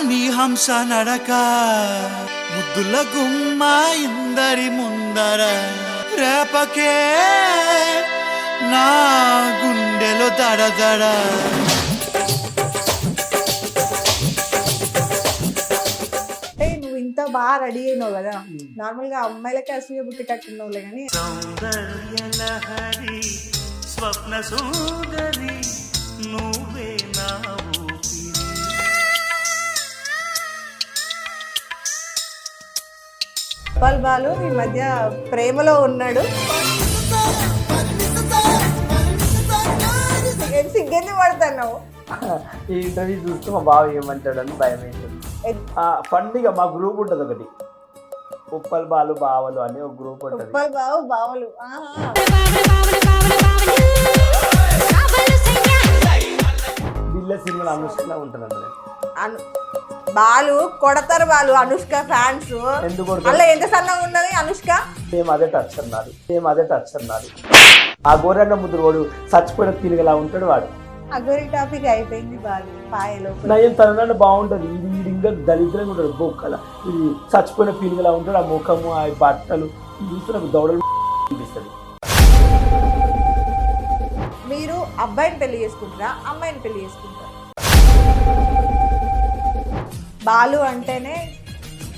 నీ హంస నడక ముద్దుల గుమ్మ ఇందరి ముందర రేపకే నా గుండెలో దడదడ. నువ్వు ఇంత బాగా రెడీ అయినావు కదా, నార్మల్ గా అమ్మాయిలకే అసూయ పుట్టేటట్టున్నావులే కానీ సౌందర్యలహరి స్వప్న సుందరి నువ్వే నా ఊపిరి. బాలు ఈ మధ్య ప్రేమలో ఉన్నాడు. సిగ్గెందుకు పడుతున్నావు? ఈ ఇంటర్వ్యూ చూస్తే మా బావ ఏమంటాడు అని భయం అవుతుంది. ఫండిగా మా గ్రూప్ ఉంటుంది ఒకటి, ఉప్పల్ బాలు బావలు అని ఒక గ్రూప్ ఉంటుంది. ఉప్పల్ బావు బావలు బిల్ల సినిమాలో అనుష్కలా ఉంటుంది అందులో. బాలు కొడతారు, బాలు అనుష్క ఫ్యాన్స్. ఎందుకు అలా ఎంత సన్నగా ఉన్నది అనుష్క? సేమ్ అదే టచ్ అన్నారు. ఆ గోరన్న ముద్దురు వాడు చచ్చిపోయిన తిరిగేలా ఉంటాడు వాడు. అగోరి టాపిక్ అయిపోయింది బాలు పాయలో. నయం తన బాగుంటది, ఇది ఇంకా దరిద్రంగా ఉంటుంది. బొక్కల ఇది చచ్చిపోయిన పీనుగలా ఉంటాడు. ఆ ముఖము ఆ బట్టలు చూస్తే నాకు దౌడలు అనిపిస్తుంది. మీరు అబ్బాయిని పెళ్లి చేసుకుంటారా, అమ్మాయిని పెళ్లి చేసుకుంటారా? బాలు అంటేనే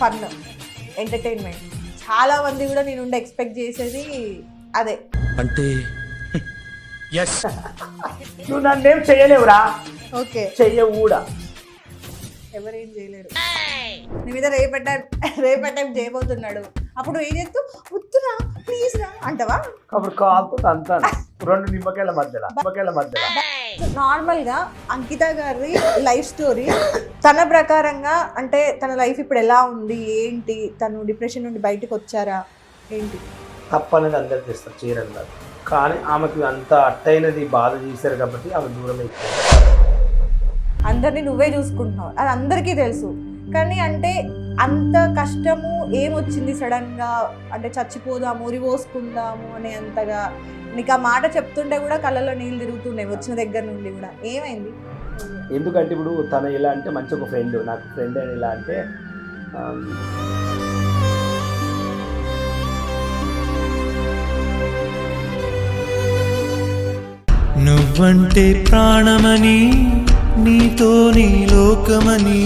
ఫన్, ఎంటర్టైన్మెంట్. చాలా మంది కూడా నేను ఎక్స్పెక్ట్ చేసేది అదే. అంటే నువ్వు నన్నేం చెయ్యలేవురా. ఓకే, చెయ్యవు కూడా. ఎవరేం చేయలేరు. నీ మీద రేపటి చేయబోతున్నాడు. అప్పుడు ఏం చేస్తూ వద్దురా ప్లీజ్ రా అంటవా? అప్పుడు కాల్తో అంటాను రెండు నిమ్మకాయల మధ్యలో. నార్మల్ గా అంకిత గారి లైఫ్ స్టోరీ తన ప్రకారంగా, అంటే తన లైఫ్ ఇప్పుడు ఎలా ఉంది, ఏంటి, తను డిప్రెషన్ నుండి బయటకు వచ్చారా ఏంటి? తప్పనేది అందరికి చేస్తారు, చేయరన్నారు. కానీ ఆమెకి అంత అట్టయినది బాధ చేశారు కాబట్టి ఆమె దూరం అయిపోయింది. అందరినీ నువ్వే చూసుకుంటున్నావు, అది అందరికీ తెలుసు. కానీ అంటే అంత కష్టము ఏమొచ్చింది సడన్ గా, అంటే చచ్చిపోదాము ఉరిపోసుకుందాము అనే అంతగా నీకు ఆ మాట చెప్తుంటే కూడా కళ్ళలో నీళ్ళు తిరుగుతున్నాయి వచ్చిన దగ్గర నుండి కూడా. ఏమైంది? ఎందుకంటే ఇప్పుడు తను ఎలా అంటే మంచి ఒక ఫ్రెండ్, నాకు ఫ్రెండ్ అని ఎలా అంటే నువ్వంటే ప్రాణమని నీతో నీ లోకమని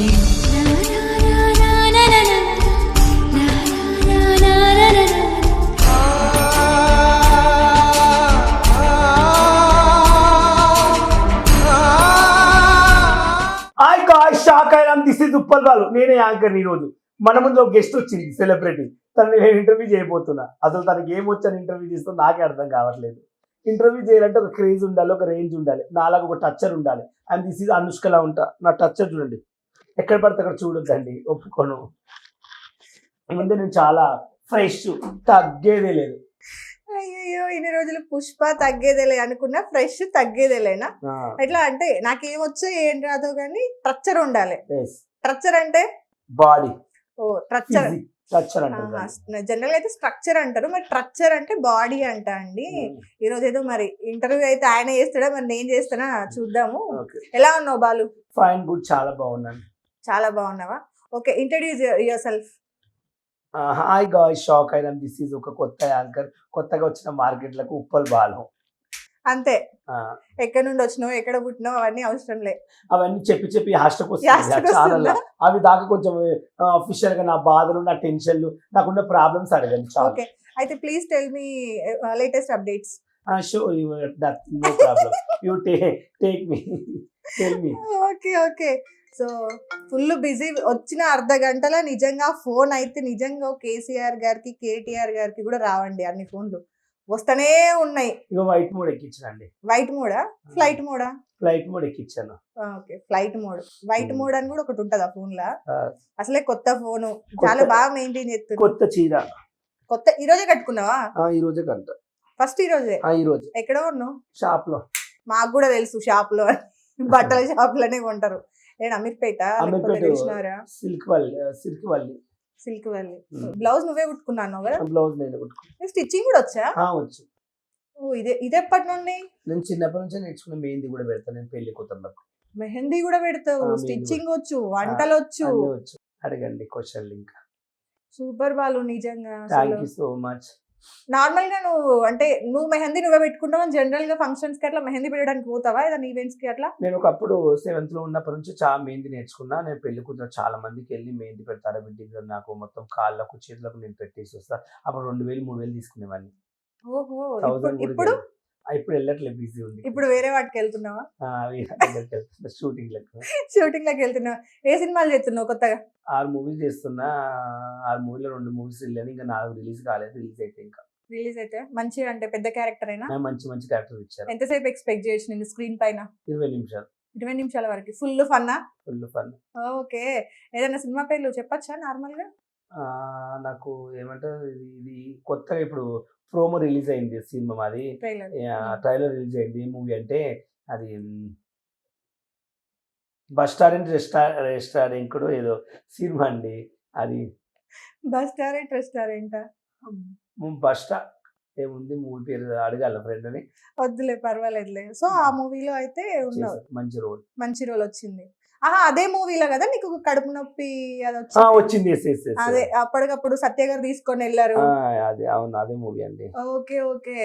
షాక్ అయినా. దిస్ ఇస్ ఉప్పల్ బాలు, నేనే యాంకర్. ఈ రోజు మన ముందు ఒక గెస్ట్ వచ్చింది, సెలబ్రిటీ. తను నేను ఇంటర్వ్యూ చేయబోతున్నా. అసలు తనకి ఏమొచ్చని ఇంటర్వ్యూ చేస్తా నాకే అర్థం కావట్లేదు. ఇంటర్వ్యూ చేయాలంటే ఒక క్రేజ్ ఉండాలి, ఒక రేంజ్ ఉండాలి, నాలాగా ఒక టచ్చర్ ఉండాలి. అండ్ దిస్ ఈజ్ అనుష్కలా ఉంటా. నా టచ్చర్ చూడండి, ఎక్కడ పడితే అక్కడ చూడొద్దండి, ఒప్పుకోను. ముందే నేను చాలా ఫ్రెష్, తగ్గేదే లేదు. అయ్యో ఇన్ని రోజులు పుష్ప తగ్గేదేలే అనుకున్నా, ఫ్రెష్ తగ్గేదేలేనా? ఎట్లా అంటే నాకేమొచ్చో ఏం రాదో కానీ ట్రక్చర్ ఉండాలి. ట్రక్చర్ అంటే బాడీ. ఓ ట్రక్చర్ జనరల్ అయితే స్ట్రక్చర్ అంటారు, మరి ట్రక్చర్ అంటే బాడీ అంట అండి. ఈ రోజు ఏదో మరి ఇంటర్వ్యూ అయితే ఆయన చేస్తాడా, మరి నేను చేస్తానా చూద్దాము. ఎలా ఉన్నావు బాలు? ఫైన్, గుడ్, చాలా బాగున్నాను. చాలా బాగున్నావా? Okay, introduce your self. Hi guys, shock అయినా. దిస్ ఈజ్ ఒక కొత్త యాంకర్, కొత్తగా వచ్చిన మార్కెట్లకు ఉప్పల్ బాలు. అంతే. ఎక్కడి నుండి వచ్చినావు, ఎక్కడ పుట్టినావు అవన్నీ అవసరం లే. అవన్నీ చెప్పి హాస్టల్కి వస్తుంది ఛానల్. అవి దాకా కొంచెం అఫీషియల్ గా నా బాధలు, నా టెన్షన్లు, నాకున్న ప్రాబ్లమ్స్ అడగండి. ఓకే, అయితే please tell me latest updates. Sure, no problem. You take me, tell me. Okay. So full busy. వచ్చిన అర్ధ గంటలో నిజంగా ఫోన్ అయితే నిజంగా కేసీఆర్ గారికి, కేటీఆర్ గారికి కూడా రావండి అన్ని ఫోన్లు వస్తూనే ఉన్నాయి. ఇక వైట్ మోడ్ ఎక్కించానండి. వైట్ మోడా, ఫ్లైట్ మోడా? ఫ్లైట్ మోడ్ ఎక్కించాను. Okay, flight mode. White mode అని కూడా ఒకటి ఉంటదా ఫోన్ లా? అసలే కొత్త ఫోను, చాలా బాగా మెయింటైన్ చేస్తుంది. కొత్త చీర, కొత్త. ఈ రోజే కట్టుకున్నావా? ఈ రోజే కంట. ఫస్ట్ ఈ రోజే? ఈ రోజు. ఎక్కడ ఉన్నావు? షాప్ లో. మాకు కూడా తెలుసు, షాప్ లో, బట్టల షాప్ లోనే కొంటారు. నేను అమీర్పేట, సిల్క్ వల్లి. బ్లౌజ్ నువ్వే కుట్టుకున్నాను కదా? బ్లౌజ్ నేనే కుట్టుకున్నాను. స్టిచ్చింగ్ కూడా వచ్చా? వచ్చు. ఇది ఎప్పటి నుండి? నేను చిన్నప్పటి నుంచి నేర్చుకున్న. మెహందీ కూడా పెడతాను నేను పెళ్లి కూతుర్లకు. మెహందీ కూడా పెడతావు, మెహందీ స్టిచ్చింగ్ వచ్చు, వంటలు వచ్చు. అన్నీ వచ్చు. అడగండి క్వశ్చన్లు ఇంకా. సూపర్ బాలు నిజంగా. Thank you so much. Normal గా నువ్వు అంటే నువ్వు మెహందీ నువ్వే పెట్టుకుంటావా? జనరల్ గా ఫంక్షన్స్ కి అట్లా మెహందీ పెట్టడానికి పోతావా ఏదైనా ఈవెంట్స్ కి అట్లా? నేను ఒకప్పుడు 7th లో ఉన్నప్పటి నుంచి చాలా మెహందీ నేర్చుకున్నా. నేను పెళ్లి కూతురు చాలా మందికి వెళ్ళి మెహందీ పెడతారా బిడ్డ, నాకు మొత్తం కాళ్ళకు చేతులకు నేను పెట్టేసి వస్తా. అప్పుడు 2000 3000 తీసుకునేవాడిని. ఓహో. 1000 ఇప్పుడు ఇప్పుడు వెళ్ళట్లేదు, బిజీ ఉంది. ఇప్పుడు వేరే వాటికి వెళ్తున్నావా? షూటింగ్ లెక్క షూటింగ్ లకి వెళ్తున్నావా? ఏ సినిమాలు చేస్తున్నావు కొత్తగా? 6 మూవీస్ చేస్తున్నా. 6 మూవీలో 2 మూవీస్ వెళ్ళాను, ఇంకా 4 రిలీజ్ కాలేదు. రిలీజ్ అయితే ఇంకా రిలీజ్ అయితే మంచిగా అంటే పెద్ద క్యారెక్టర్ అయినా మంచి మంచి క్యారెక్టర్ ఇచ్చారు. ఎంతసేపు ఎక్స్పెక్ట్ చేయొచ్చు నేను స్క్రీన్ పైన? 20 నిమిషాలు. 20 నిమిషాల వరకు ఫుల్ ఫన్నా? Full fun. ఓకే. ఏదైనా సినిమా పేర్లు చెప్పచ్చా నార్మల్ గా? నాకు ఏమంటారు, ఇది కొత్తగా ఇప్పుడు ప్రోమో రిలీజ్ అయింది సినిమా మాది. ట్రైలర్. ట్రైలర్ రిలీజ్ అయింది. ఏ మూవీ అంటే అది బస్ రెస్టారెంట్ కూడా ఏదో సినిమా అండి. అది రెస్టారెంట్ బస్ ఏముంది మూవీ పేరు అడగాల ఫ్రెండ్ అని. వద్దులే పర్వాలేదులే. సో ఆ మూవీలో అయితే ఉన్నావు, మంచి రోల్. మంచి రోల్ వచ్చింది. అదే మూవీలో కదా నీకు కడుపు నొప్పి అది వచ్చింది? అదే అప్పటికప్పుడు సత్య గారు తీసుకొని వెళ్ళారు. అదే అవును, అదే మూవీ అండి. Okay okay.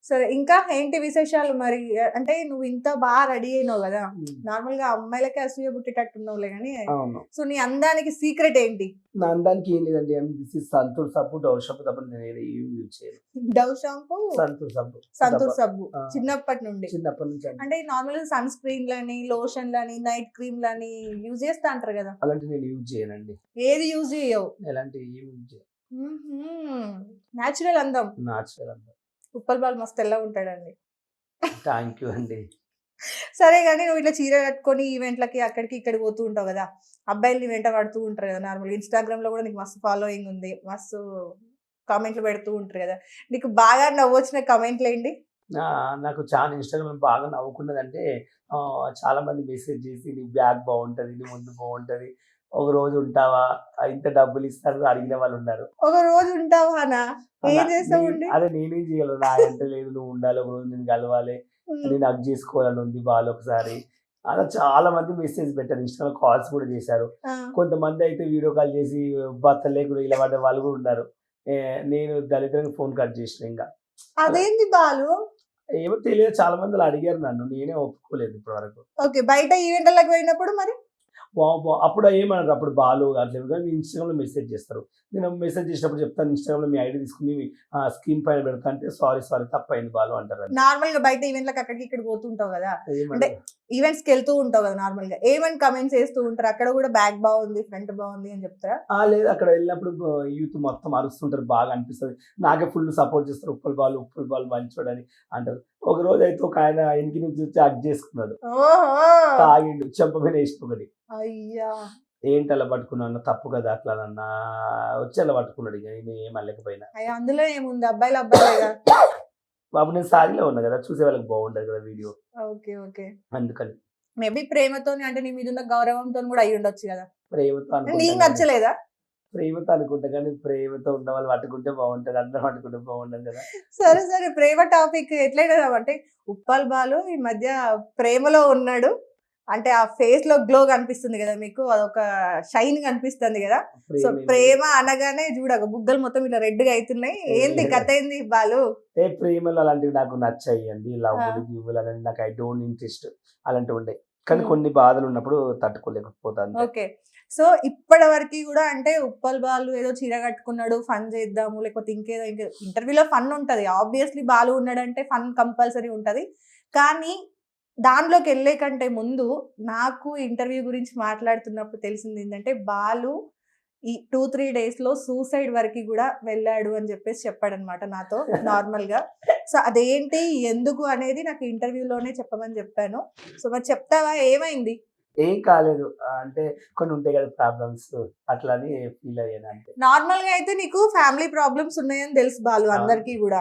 సరే ఇంకా ఏంటి విశేషాలు మరి? అంటే నువ్వు ఇంత బాగా రెడీ అయినావు కదా, నార్మల్ గా అమ్మాయిలకే అసూయ పుట్టేటట్టు ఉన్నావులే కానీ. అవును. సో నీ అందానికి సీక్రెట్ ఏంటి? నా అందానికి ఏం లేదండి, సంతూర్ సబ్బు, డవ్ షాంపూ తప్ప నేను ఏం యూజ్ చేయను. డవ్ షాంపూ, సంతూర్ సబ్బు చిన్నప్పటి నుంచి అంటే నార్మల్ సన్ స్క్రీన్ లని, లోషన్ లని, నైట్ క్రీమ్ లని యూజ్ చేస్తా అంటారు కదా, అలాంటి నేను యూజ్ చేయనండి. ఏది యూజ్ చేయవు? ఎలాంటి యూజ్ చేయను. న్యాచురల్ అందం. ఉప్పల్ బాల్ మస్తు ఎలా ఉంటాడండి. థ్యాంక్ యూ అండి. సరే కానీ నువ్వు ఇట్లా చీర కట్టుకొని ఈవెంట్లకి అక్కడికి ఇక్కడికి పోతూ ఉంటావు కదా, అబ్బాయిల్ని వెంట పడుతూ ఉంటారు కదా నార్మల్. ఇన్స్టాగ్రామ్ లో కూడా నీకు మస్తు ఫాలోయింగ్ ఉంది, మస్తు కామెంట్లు పెడుతూ ఉంటారు కదా. నీకు బాగా నవ్వొచ్చిన కామెంట్లు ఏంటి? నాకు చాలా ఇన్స్టాగ్రామ్ బాగా నవ్వుకున్నదంటే, చాలా మంది మెసేజ్ చేసి నీ బ్యాగ్ బాగుంటది, నీ ముందు బాగుంటది, ఒక రోజు ఉంటావా, ఇంత డబ్బులు ఇస్తారు అడిగిన వాళ్ళు ఉన్నారు. ఒక రోజు ఉంటావా? ఏం చేస్తావు? అదే నేనేం చేయగలను, నా అంటే లేదు, నువ్వు ఉండాలి, ఒక రోజు నేను కలవాలి, నేను హగ్ చేసుకోవాలని ఉంది బాలు ఒకసారి. అలా చాలా మంది మెసేజ్ పెట్టారు, ఇన్స్టాగ్రామ్ కాల్స్ కూడా చేశారు. కొంతమంది అయితే వీడియో కాల్ చేసి భర్త లేకుండా ఇలా పడ్డ వాళ్ళు కూడా ఉన్నారు. నేను దళితులకు ఫోన్ కట్ చేసిన. ఇంకా అదేంటి బాలు? ఏమో తెలియదు, చాలా మంది అడిగారు నన్ను, నేనే ఒప్పుకోలేదు ఇప్పటి వరకు. ఓకే. బయట ఈవెంట్లకు పోయినప్పుడు మరి అప్పుడు ఏమన్నారు, అప్పుడు బాలు అట్లా ఇన్స్టాగ్రామ్ లో మెసేజ్ చేస్తారు. నేను మెసేజ్ చేసినప్పుడు చెప్తాను, ఇన్స్టాగ్రామ్ లో మీ ఐడి తీసుకుని స్క్రీన్ పైన పెడతా అంటే సారీ తప్పైంది బాలు అంటారు. నార్మల్ గా బయట ఈవెంట్లకు అక్కడికి ఇక్కడ పోతుంటావు కదా, అంటే ఈవెంట్స్ కి వెళ్తూ ఉంటావు కదా, నార్మల్ గా ఏమని కమెంట్స్ చేస్తూ ఉంటారు? అక్కడ కూడా బ్యాక్ బాగుంది, ఫ్రంట్ బాగుంది అని చెప్తారా? లేదు, అక్కడ వెళ్ళినప్పుడు యూత్ మొత్తం అరుస్తుంటారు, బాగా అనిపిస్తుంది. నాకే ఫుల్ సపోర్ట్ చేస్తారు, ఉప్పల్ బాల్ మంచోడని అంటారు. ఒక రోజు అయితే ఒక ఆయన ఇంటికి నుంచి వచ్చి హగ్ చేసుకున్నాడు, తాగిండు, చెంప మీద వేసిన ఒకటి. అయ్యా, ఏంటి అలా పట్టుకున్నాను, తప్పు కదా అట్లా అన్న వచ్చి అలా పట్టుకున్నాడు. ఇక నేను ఏం అల్లకపోయినా. అందులో ఏముంది, అబ్బాయిలు బాబు నేను సారీలో ఉన్నా కదా, చూసే వాళ్ళకి బాగుండదు కదా వీడియో. Okay okay. అందుకని మేబీ ప్రేమతో అంటే నీ మీద ఉన్న గౌరవంతో కూడా అయ్యి ఉండొచ్చు కదా. ప్రేమతో నీకు నచ్చలేదా? ప్రేమతో అనుకుంటా, కానీ ప్రేమతో ఉన్న వాళ్ళు పట్టుకుంటే బాగుంటది, అందరం పట్టుకుంటే బాగుంటది కదా. సరే ప్రేమ టాపిక్ ఎట్లయినా అంటే ఉప్పల్ బాలు ఈ మధ్య ప్రేమలో ఉన్నాడు అంటే ఆ ఫేస్ లో గ్లో కనిపిస్తుంది కదా మీకు, అదొక షైన్ కనిపిస్తుంది కదా. సో ప్రేమ అనగానే చూడక బుగ్గలు మొత్తం ఇట్లా రెడ్ గా అవుతున్నాయి, ఏంది కథ ఏంది బాలు? ప్రేమలు అలాంటివి నాకు నచ్చాయి అండి, లవ్వులు గివ్వులు అనేది నాకు ఐ డోంట్ ఇంట్రెస్ట్ అలాంటివి ఉండే. కానీ కొన్ని బాధలు ఉన్నప్పుడు తట్టుకోలేకపోతాను. ఓకే. సో ఇప్పటి వరకు కూడా అంటే ఉప్పల్ బాలు ఏదో చీర కట్టుకున్నాడు, ఫన్ చేద్దాము, లేకపోతే ఇంకేదో ఇంటర్వ్యూలో ఫన్ ఉంటది, ఆబ్వియస్లీ బాలు ఉన్నాడంటే ఫన్ కంపల్సరీ ఉంటది. కానీ దానిలోకి వెళ్ళే కంటే ముందు నాకు ఇంటర్వ్యూ గురించి మాట్లాడుతున్నప్పుడు తెలిసింది ఏంటంటే, బాలు ఈ 2-3 days లో సూసైడ్ వరకు కూడా వెళ్ళాడు అని చెప్పేసి చెప్పాడనమాట నాతో నార్మల్ గా. సో అదేంటి ఎందుకు అనేది నాకు ఇంటర్వ్యూలోనే చెప్పమని చెప్పాను. సో మరి చెప్తావా, ఏమైంది? ఏం కాలేదు, అంటే కొన్ని ఉంటాయి కదా ప్రాబ్లమ్స్, అట్లా అని ఫీల్ అయ్యాను అంతే. నార్మల్ గా అయితే నీకు ఫ్యామిలీ ప్రాబ్లమ్స్ ఉన్నాయని తెలుసు బాలు, అందరికీ కూడా.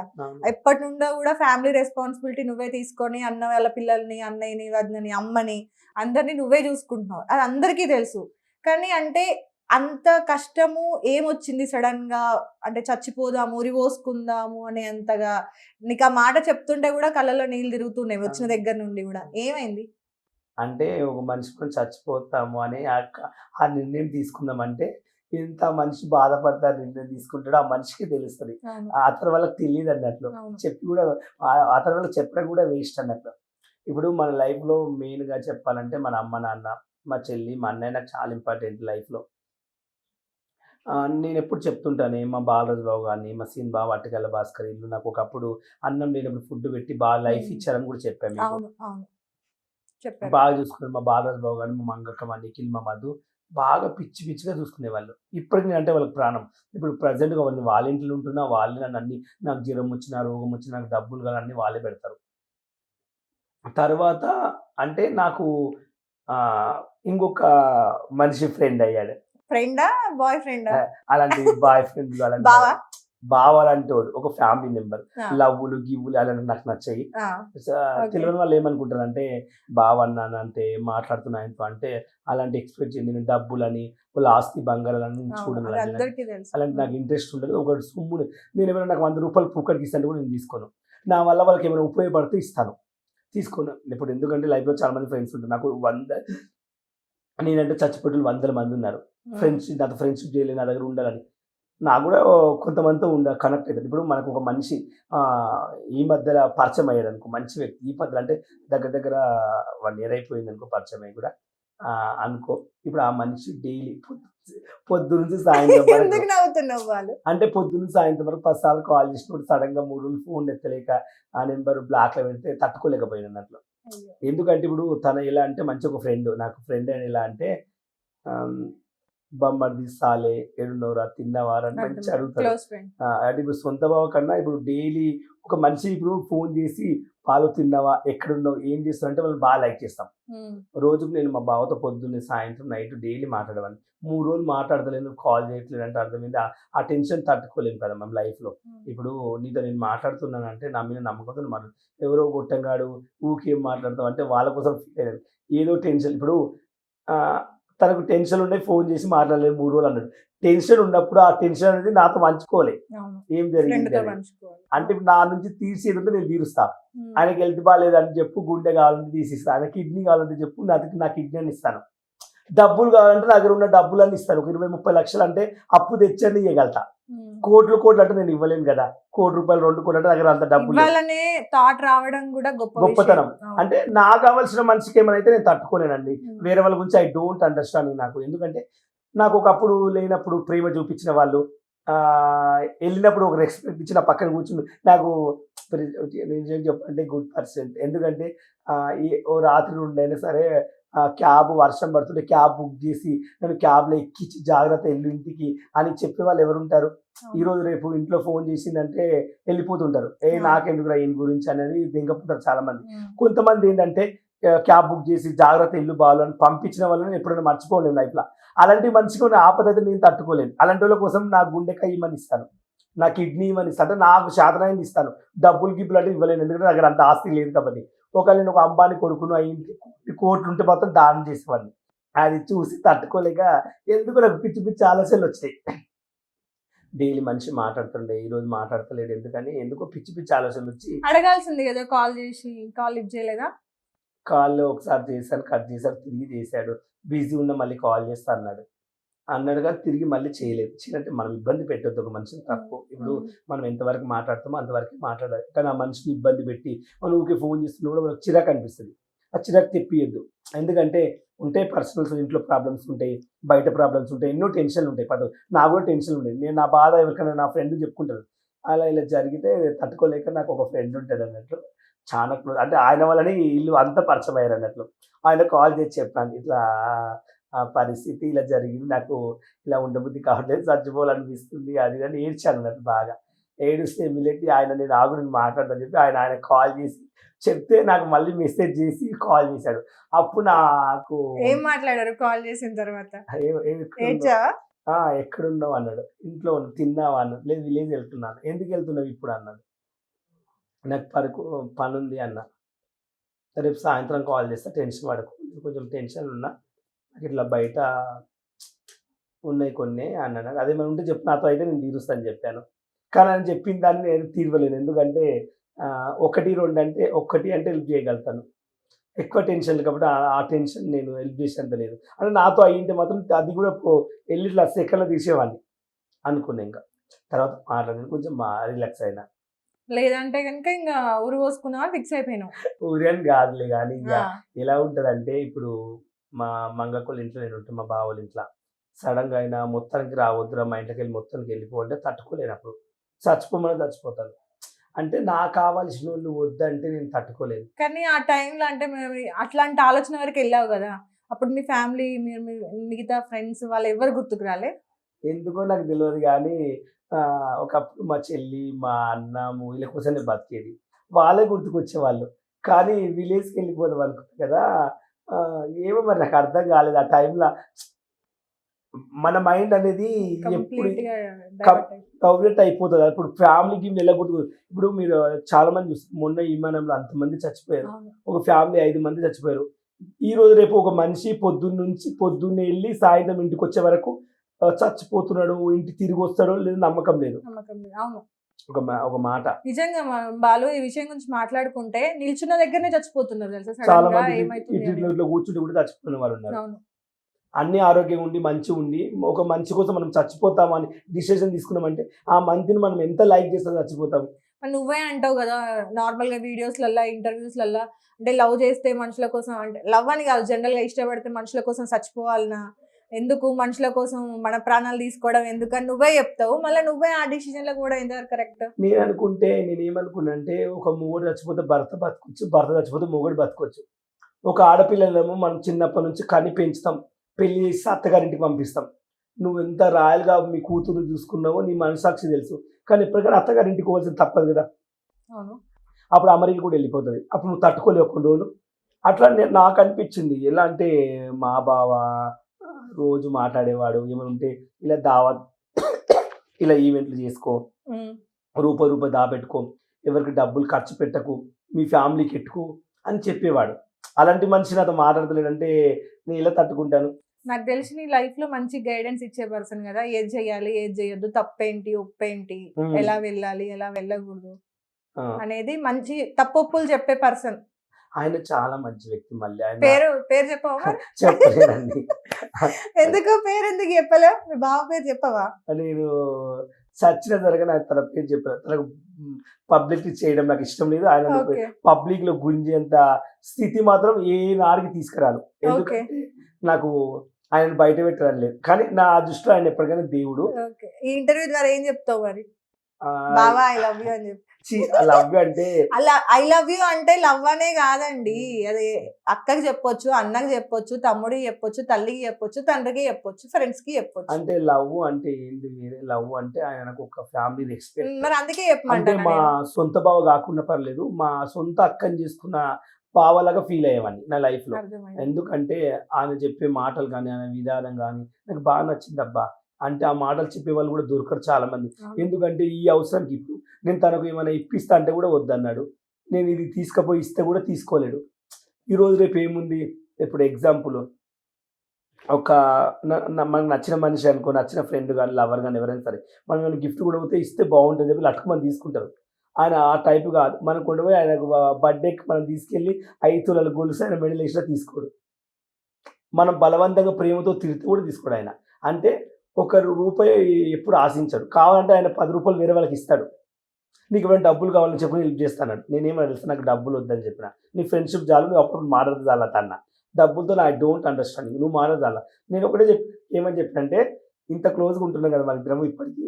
ఎప్పటి నుండో కూడా ఫ్యామిలీ రెస్పాన్సిబిలిటీ నువ్వే తీసుకొని అన్న వాళ్ళ పిల్లల్ని, అన్నయ్యని, వదినని, అమ్మని అందరినీ నువ్వే చూసుకుంటున్నావు, అది అందరికీ తెలుసు. కానీ అంటే అంత కష్టము ఏమొచ్చింది సడన్ గా, అంటే చచ్చిపోదాము, ఉరిపోసుకుందాము అనే అంతగా నీకు ఆ మాట చెప్తుంటే కూడా కళ్ళలో నీళ్ళు తిరుగుతున్నాయి వచ్చిన దగ్గర నుండి కూడా, ఏమైంది? అంటే ఒక మనిషి మనం చచ్చిపోతాము అని ఆ నిర్ణయం తీసుకుందామంటే ఎంత మనిషి బాధపడతారు నిర్ణయం తీసుకుంటాడో ఆ మనిషికి తెలుస్తుంది. అవును. అతని వాళ్ళకి తెలియదు అన్నట్లు. అవును. చెప్పి కూడా అతని వాళ్ళకి చెప్పడం కూడా వేస్ట్ అన్నట్లు. ఇప్పుడు మన లైఫ్‌లో మెయిన్‌గా చెప్పాలంటే మన అమ్మ, నాన్న, మా చెల్లి, మా అన్నయ్య నాకు చాలా ఇంపార్టెంట్ లైఫ్‌లో. నేనెప్పుడు చెప్తుంటాను మా బాలరాజు బాబు గారిని, మా సీన్ బావ, అట్టికల్ల భాస్కర్ ఈళ్ళు నాకు ఒకప్పుడు అన్నం లేనప్పుడు ఫుడ్ పెట్టి బాగా లైఫ్ ఇచ్చారని కూడా చెప్పా మీకు. అవును. అవును. చెప్పారు. బాగా చూసుకున్నారు మా బాలరాజు బాబు గారిని, మా మంగక్క, మా నిఖిల్, మా మధు బాగా పిచ్చి పిచ్చిగా చూసుకునేవాళ్ళు. ఇప్పటికి నేనంటే వాళ్ళకి ప్రాణం. ఇప్పుడు ప్రెజెంట్‌గా వాళ్ళ ఇంట్లో ఉంటున్నా వాళ్ళే నన్ను నాకు జ్వరం వచ్చినా, రోగం వచ్చినా, నాకు డబ్బులు గాని అన్నీ వాళ్ళే పెడతారు. తర్వాత అంటే నాకు ఆహ్, ఇంకొక మనిషి ఫ్రెండ్ అయ్యాడు. ఫ్రెండా? బాయ్ ఫ్రెండా? అలాంటి బాయ్ ఫ్రెండ్‌లు అలాంటి బావా? బావ లాంటోడు. ఒక ఫ్యామిలీ మెంబర్. ఆ! లవ్వులు, గివ్వులు అలాంటివి నాకు నచ్చయి. ఆ! ఓకే. తెలియని వాళ్ళు ఏమనుకుంటారంటే, బావ అన్నానంటే మాట్లాడుతున్నా ఆయనతో అంటే అలాంటి ఎక్స్‌పెక్ట్ చేయను. నేను డబ్బులని, వాళ్ళ ఆస్తి బంగారాలని నేను అవును. చూడను. అది అందరికీ తెలుసు. అలాంటి నాకు ఇంట్రెస్ట్ ఉండదు. ఒకటి సొమ్ముని నేనేమైనా నాకు రూ. 100 పుక్కటికి ఇస్తే కూడా నేను తీసుకోను. నా వల్ల వాళ్ళకేమైనా ఉపయోగపడితే ఇస్తాను. తీసుకోను. ఇప్పుడు ఎందుకంటే లైఫ్‌లో చాలా మంది ఫ్రెండ్స్ ఉంటారు. నాకు నేనంటే చచ్చిపోయేటోళ్ళు వందల మందున్నారు. నాతో ఫ్రెండ్‌షిప్ చేయలేదు నా దగ్గర ఉండాలని. నాకు గూడా కొంతమందితో కనెక్ట్ అయితది. ఇప్పుడు మనకొక మనిషి ఈ మధ్యల పరిచయం అయ్యాడనుకో మంచి వ్యక్తి. ఈ మధ్యల అంటే దగ్గర దగ్గర 1 ఇయర్ అయిపోయిందనుకో పరిచయం అయ్యి కూడా. అనుకో ఇప్పుడు ఆ మనిషి డైలీ పొద్దునుంచి సాయంత్రం వరకు ఎందుకు నవ్వుతున్నావు వాళ్ళు? అంటే పొద్దున్న సాయంత్రం వరకు 10 సార్లు కాల్ చేసినప్పుడు సడెన్‌గా 3 రోజులు ఫోన్ ఎత్తలేక ఆ నంబర్ బ్లాక్‌లో పెడితే తట్టుకోలేకపోయానన్నట్లు. అయ్యో! ఎందుకంటే ఇప్పుడు తను ఎలా అంటే మంచి ఒక ఫ్రెండ్. నాకు ఫ్రెండ్ అని ఎలా అంటే ఆహ్, "బమ్మరిది సాలే ఏడున్నవురా? తిన్నావారా?" అని మంచిగా అడుగుతాడు. Close friend. అంటే ఇప్పుడు సొంత బావ కన్నా ఇప్పుడు డైలీ ఒక మనిషి ఇప్పుడు ఫోన్ చేసి "పాలు తిన్నావా? ఎక్కడున్నావు? ఏం చేస్తున్నావు?" అంటే వాళ్ళని బాగా లైక్ చేస్తాం. రోజుకి నేను మా బావతో పొద్దున్నే, సాయంత్రం, నైట్ డైలీ మాట్లాడేవాడిని. 3 రోజులు మాట్లాడతలేను, కాల్ చేయట్లేదు అంటే అర్థమైంది. ఆ టెన్షన్ తట్టుకోలేము కదా మనం లైఫ్‌లో. ఇప్పుడు నీతో నేను మాట్లాడుతున్నానంటే నా మీద నమ్మకంతోని ఎవరో గొట్టంగాడు ఊకే ఏం మాట్లాడతావు అంటే వాళ్ళ కోసం ఫీల్ అయ్యాను. ఏదో టెన్షన్ ఇప్పుడు ఆహ్, తనకు టెన్షన్ ఉండే ఫోన్ చేసి మాట్లాడలేదు 3 రోజులు అన్నాడు. టెన్షన్ ఉన్నప్పుడు ఆ టెన్షన్ అనేది నాతో పంచుకోలే. అవును. ఏం జరిగింది ఫ్రెండ్‌తో అని. పంచుకోవాలి. అంటే ఇప్పుడు నా నుంచి తీర్చేది ఉంటే నేను తీరుస్తా. ఆయనకి హెల్త్ బాలేదని చెప్పు, గుండె కావాలంటే తీసిస్తా. ఆయన కిడ్నీ కావాలంటే చెప్పు, నా కిడ్నీ అని ఇస్తాను. డబ్బులు కావాలంటే నా దగ్గర ఉన్న డబ్బులన్నీ ఇస్తాను. ఒక 20, 30 లక్షలు అంటే అప్పు తెచ్చని ఇయ్యగలుగుతా. కోట్లు కోట్లు అంటే నేను ఇవ్వలేను కదా! రూ. 1,00,00,000, 2,00,00,000 అంటే దగ్గర అంత డబ్బులు లేవు. ఇవ్వాలనే థాట్ రావడం కూడా గొప్ప గొప్పతనం. విషయం. అవును. అంటే నాకు కావాల్సిన మనిషికి ఏమైనా అయితే నేను తట్టుకోలేనండి. వేరే వాళ్ళ గురించి ఐ డోంట్ అండర్‌స్టాండింగ్ నాకు. ఎందుకంటే నాకు ఒకప్పుడు లేనప్పుడు ప్రేమ చూపించిన వాళ్ళు ఎళ్ళినప్పుడు ఒక రెస్పెక్ట్ ఇచ్చి నా పక్కన కూర్చుని నాకు నిజంగా చెప్పాలంటే గుడ్ పర్సన్. ఎందుకంటే ఓ రాత్రి 2 అయినా సరే క్యాబ్ వర్షం పడుతుంటే క్యాబ్ బుక్ చేసి నన్ను క్యాబ్‌లో ఎక్కించి జాగ్రత్త ఎళ్ళు ఇంటికి అని చెప్పేవాళ్ళు ఎవరుంటారు? ఈరోజు రేపు ఇంట్లో ఫోన్ చేసిందంటే ఎళ్ళిపోతుంటారు. నాకెందుకురా ఈయన గురించి అనేది బెంగపోతారు చాలామంది. కొంతమంది ఏంటంటే క్యాబ్ బుక్ చేసి జాగ్రత్త ఎళ్ళు బాలు అని పంపించిన వాళ్ళని నేను ఎప్పుడైనా మర్చిపోలేను లైఫ్‌లో. అలాంటి మనిషికి ఉన్న ఆపదైతే నేను తట్టుకోలేను. అలాంటోళ్ళ కోసం నా గుండెకాయ ఇమ్మని ఇస్తాను. నా కిడ్నీ ఇమ్మని ఇస్తాను. అంటే నాకు చేతనైంది ఇస్తాను. డబ్బులు గిబ్బులు అంటే ఇవ్వలేను. ఎందుకంటే నా దగ్గర అంత ఆస్తి లేదు కాబట్టి. ఒకవేళ నేను ఒక అంబానీ కొడుకును అయ్యుంటే కోట్లుంటే మాత్రం దానం చేసేవాడిని. అది చూసి తట్టుకోలేక ఎందుకో నాకు పిచ్చి పిచ్చి ఆలోచనలొచ్చాయి. డైలీ మనిషి మాట్లాడుతుండే, ఈరోజు మాట్లాడతలేడు ఎందుకని ఎందుకో పిచ్చి పిచ్చి ఆలోచనలొచ్చి అడగాల్సింది కదా కాల్ చేసి. కాల్ లిఫ్ట్ చేయలేదా? కాల్‌లో ఒకసారి చేశాను, కట్ చేశాడు, తిరిగి చేశాడు. బిజీ ఉన్నా మళ్ళీ కాల్ చేస్తా అన్నాడు. అన్నాడు కానీ తిరిగి మళ్ళీ చేయలేదు. అంటే మనం ఇబ్బంది పెట్టొద్దు ఒక మనిషిని తప్పు. ఇప్పుడు మనం ఎంతవరకు మాట్లాడతామో అంతవరకే మాట్లాడాలి. కానీ ఆ మనిషిని ఇబ్బంది పెట్టి మనం ఊరికే ఫోన్ చేస్తున్నా కూడా మనకు చిరాకు అనిపిస్తది. ఆ చిరాకు తెప్పియొద్దు. ఎందుకంటే ఉంటాయి పర్సనల్స్ ఇంట్లో ప్రాబ్లమ్స్ ఉంటాయి, బయట ప్రాబ్లమ్స్ ఉంటాయి, ఎన్నో టెన్షన్‌లు ఉంటాయి. నాకు కూడా టెన్షన్‌లు ఉండేవి. నేను నా బాధ ఎవరికైనా నా ఫ్రెండ్‌కి చెప్పుకుంటాను. అలా ఇలా జరిగితే తట్టుకోలేక నాకు ఒక ఫ్రెండ్ ఉంటాడన్నట్లు. చాలా క్లోజ్ అంటే ఆయన వల్లనే ఈళ్ళు అంతా పరిచయం అయ్యారన్నట్లు. ఆయనకి కాల్ చేసి చెప్పాను. ఇట్లా ఆ పరిస్థితి ఇలా జరిగింది. నాకు ఇలా ఉండబుద్ధి కావట్లేదు. చచ్చిపోవాలనిపిస్తుంది అది ఇది అని ఏడ్చానన్నట్టు బాగా. ఏడుస్తే ఇమ్మీడియేట్‌లీ నేను ఆగు నేను మాట్లాడతా అని చెప్పి ఆయన కాల్ చేసి చెప్తే నాకు మళ్ళీ మెసేజ్ చేసి కాల్ చేశాడు. అప్పుడు నాకు ఏం మాట్లాడారు కాల్ చేసిన తర్వాత? ఎక్కడున్నావు? ఏడ్చావా? ఎక్కడున్నావు అన్నాడు. ఇంట్లో ఉన్నా. తిన్నావా అన్నాడు. లేదు విలేజ్ వెళ్తున్నాను. ఎందుకు వెళ్తున్నావు ఇప్పుడు అన్నాడు. నాకు పనుంది అన్నా. రేపు సాయంత్రం కాల్ చేస్తా టెన్షన్ పడకు. కొంచెం టెన్షన్‌లో ఉన్నా. నాకు ఇట్లా బయట ఉన్నాయి కొన్ని అన్నాడు. అదేమైనా ఉంటే చెప్పు నాతో అయితే నేను తీరుస్తా అని చెప్పాను. కానీ ఆయన చెప్పిన దాన్ని నేను తీరవలేను. ఎందుకంటే 1, 2 అంటే 1 అంటే హెల్ప్ చేయగలుగుతాను. ఎక్కువ టెన్షన్ కాబట్టి ఆ టెన్షన్ నేను హెల్ప్ చేసేంత లేదు. అంటే నాతో అయ్యింటే మాత్రం అది కూడా వెళ్ళి ఇట్లా సెకన్లో తీసేవాడిని అనుకున్నా. ఇంకా తర్వాత మాట్లాడి కొంచెం రిలాక్స్ అయినా. లేదంటే కనుక ఇంకా ఊరు పోసుకుందామని ఫిక్స్ అయిపోయినావు. ఊరేం కాదులే కానీ ఇక ఆ, ఎలా ఉంటదంటే ఇప్పుడు మా మంగకోళ్ళ ఇంట్లో నేను ఉంటే మా బావోళ్ళ ఇంట్లో సడన్గా అయినా మొత్తానికి రావద్దురా మా ఇంట్లోకి వెళ్ళి మొత్తానికి వెళ్ళిపో అంటే తట్టుకోలేనప్పుడు చచ్చిపోమని చచ్చిపోతాను. అంటే నాకు కావాల్సిన వాళ్ళు వద్దంటే నేను తట్టుకోలేను. కానీ ఆ టైంలో అంటే మేము అట్లాంటి ఆలోచన వరకు వెళ్ళావు కదా, అప్పుడు మీ ఫ్యామిలీ మీరు మిగతా ఫ్రెండ్స్ వాళ్ళు ఎవరు గుర్తుకు రాలే? ఎందుకో నాకు తెలియదు కానీ ఒకప్పుడు మా చెల్లి మా అన్న వీళ్ళ కోసమే బతికేది. వాళ్ళే గుర్తుకొచ్చేవాళ్ళు. కానీ విలేజ్కి వెళ్ళిపోదాం అనుకున్నా కదా. ఆ, ఏమో మరి నాకు అర్థం కాలేదు ఆ టైంలో. మన మైండ్ అనేది ఎప్పుడు కంప్లీట్ గా డైవర్ట్ అయ్యి. కవరేట్ అయిపోతుంది. ఇప్పుడు ఫ్యామిలీకి వెళ్ళకూడదు. ఇప్పుడు మీరు చాలా మంది చూస్తారు మొన్న ఈ విమానంలో అంతమంది చచ్చిపోయారు. అవును. ఒక ఫ్యామిలీ 5 మంది చచ్చిపోయారు. ఈ రోజు రేపు ఒక మనిషి పొద్దున్నే వెళ్ళి సాయంత్రం ఇంటికి వచ్చే వరకు చచ్చిపోతున్నాడు, ఇంటికి తిరిగి వస్తాడో లేదో నమ్మకం లేదు. నమ్మకం లేదు. అవును, ఒక మాట నిజంగా బాలు ఈ విషయం గురించి మాట్లాడుకుంటే నిల్చున్న దగ్గరనే చచ్చిపోతున్నారు తెలుసా, చాలా సడన్ గా మంది ఏమైతుంది ఇట్లా అని. ఇట్లా కూర్చుంటే కూడా చచ్చిపోయిన వాళ్ళు ఉన్నారు. అవును. అన్ని ఆరోగ్యం ఉండి మంచి ఉండి ఒక మనిషి కోసం మనం చచ్చిపోతామని డిసిషన్ తీసుకున్నామంటే ఆ మంత్ని మనం ఎంత లైక్ చేస్తే చచ్చిపోతాం. మరి నువ్వే అంటావు కదా నార్మల్ గా వీడియోస్లల్లా ఇంటర్వ్యూస్లల్లా, అంటే లవ్ చేస్తే మనుషుల కోసం, అంటే లవ్ అని కాదు జనరల్ గా ఇష్టపడితే మనుషుల కోసం చచ్చిపోవాలనా, ఎందుకు మనుషుల కోసం మన ప్రాణాలు తీసుకోవడం ఎందుకని నువ్వే చెప్తావు. మళ్ళీ నువ్వే ఆ డిసిజన్ లో కూడా ఎంతవరకు కరెక్ట్? నేనేమనుకున్నా అంటే ఒక మొగుడు చచ్చిపోతే భర్త బతకొచ్చు, భర్త చచ్చిపోతే మొగుడు బతకొచ్చు. ఒక ఆడపిల్లలేమో మనం చిన్నప్పటి నుంచి కని పెంచుతాం, పెళ్లి చేసి అత్తగారింటికి పంపిస్తాం. నువ్వు ఎంత రాయల్గా మీ కూతురు చూసుకున్నావో నీ మనసాక్షి తెలుసు. కానీ ఎప్పటికైనా అత్తగారింటికి పోవాల్సిన తప్పదు కదా. అవును. అప్పుడు అమెరికా కూడా వెళ్ళిపోతుంది. అప్పుడు నువ్వు తట్టుకోలేవు కొన్ని రోజులు. అట్లా నాకు అనిపించింది. ఎలా అంటే మా బావ రోజు మాట్లాడేవాడు ఏమైనా ఉంటే ఇలా దావత్ ఇలా ఈవెంట్లు చేసుకో, ఉమ్. రూపాయి దాపెట్టుకో, ఎవరికి డబ్బులు ఖర్చు పెట్టకు, మీ ఫ్యామిలీకి ఎట్టుకో అని చెప్పేవాడు. అలాంటి మనిషి నాతో మాట్లాడతలేడంటే నేను ఇలా తట్టుకుంటాను. నాకు తెలిసి నీ లైఫ్ లో మంచి గైడెన్స్ ఇచ్చే పర్సన్ కదా, ఏది చేయాలి ఏది చేయొద్దు, తప్పేంటి ఒప్పేంటి, ఎలా వెళ్ళాలి ఎలా వెళ్ళకూడదు ఆ, అనేది మంచి తప్పొప్పులు చెప్పే పర్సన్. ఆయన చాలా మంచి వ్యక్తి. మళ్ళీ ఆయన పేరు చెప్పవా మరి? చెప్పలేదండి. ఎందుకు పేరు ఎందుకు చెప్పలేవు? మీ బావ పేరు చెప్పవా? నేను చచ్చిన జరగా నాకు తన పేరు చెప్పాను. తనకు పబ్లిసిటీ చేయడం నాకు ఇష్టం లేదు. ఆయన ఓకే. పబ్లిక్ లో గుంజేంత స్థితి మాత్రం ఏ నాడికి తీసుకురాను. ఎందుకంటే నాకు ఆయన బయట పెట్టడం లేదు. కానీ నా దృష్టిలో ఆయన ఎప్పటికైనా దేవుడు. ఓకే. ఈ ఇంటర్వ్యూ ద్వారా ఏం చెప్తావు మరి? ఆ, బావా ఐ లవ్ యూ అని చెప్పి. లవ్ అంటే అలా ఐ లవ్ యూ అంటే లవ్ అనే కాదండి, అది అక్కకి చెప్పొచ్చు, అన్నకి చెప్పొచ్చు, తమ్ముడికి చెప్పొచ్చు, తల్లికి చెప్పొచ్చు, తండ్రికి చెప్పొచ్చు, ఫ్రెండ్స్ కి చెప్పొచ్చు. అంటే లవ్ అంటే ఏంటి వేరే. లవ్ అంటే ఆయనకు ఒక ఫ్యామిలీ రెస్పెక్ట్. మరి అందుకే అంటే చెప్పమంటాను మా నేను. సొంత బావ కాకుండా పర్లేదు, మా సొంత అక్కని చేసుకున్న బావలాగా ఫీల్ అయ్యేవాడిని నా లైఫ్ లో. అర్థమైంది. ఎందుకంటే ఆయన చెప్పే మాటలు కానీ ఆయన విధానం కానీ నాకు బాగా నచ్చింది అబ్బా. అంటే ఆ మాటలు చెప్పే వాళ్ళు కూడా దొరకరు చాలా మంది. అవును. ఎందుకంటే ఈ అవసరానికి ఇప్పుడు నేను తనకు ఏమైనా ఇప్పిస్తా అంటే కూడా వద్దన్నాడు. నేను ఇది తీసుకుపోయి ఇస్తే కూడా తీసుకోలేడు. ఈ రోజు రేపు ఏముంది. ఇప్పుడు ఎగ్జాంపుల్ ఒక మనకు నచ్చిన మనిషి అనుకో, నచ్చిన ఫ్రెండ్ కానీ లవర్ కానీ ఎవరైనా సరే మనం ఏమైనా గిఫ్ట్ కూడా పోతే ఇస్తే బాగుంటుంది చెప్పి లట్టుకు తీసుకుంటారు. ఆయన ఆ టైపు కాదు. మనకు ఉండబోయి ఆయనకు బర్త్డేకి మనం తీసుకెళ్ళి 5 తులాల గొలుసు ఆయన మెడల్ వేసినా తీసుకోడు. మనం బలవంతంగా ప్రేమతో తిరిగితే కూడా తీసుకోడు ఆయన. అంటే ఒక రూపాయి ఎప్పుడు ఆశించాడు. కావాలంటే ఆయన 10 రూపాయలు వేరే వాళ్ళకి ఇస్తాడు. నీకు ఏమైనా డబ్బులు కావాలని చెప్పి హెల్ప్ చేస్తాను. నేనేమైనా తెలుసు నాకు డబ్బులు వద్దని చెప్పిన. నీ ఫ్రెండ్షిప్ చాలు, నువ్వు అప్పుడు మాట్లాడదు చాలా తన్న డబ్బులతో ఐ డోంట్ అండర్స్టాండ్. నువ్వు మాట్లాడదు చాలా. నేను ఒకటే ఏమని చెప్పినంటే ఇంత క్లోజ్గా ఉంటున్నాం కదా మన ఇద్దరం, ఇప్పటికీ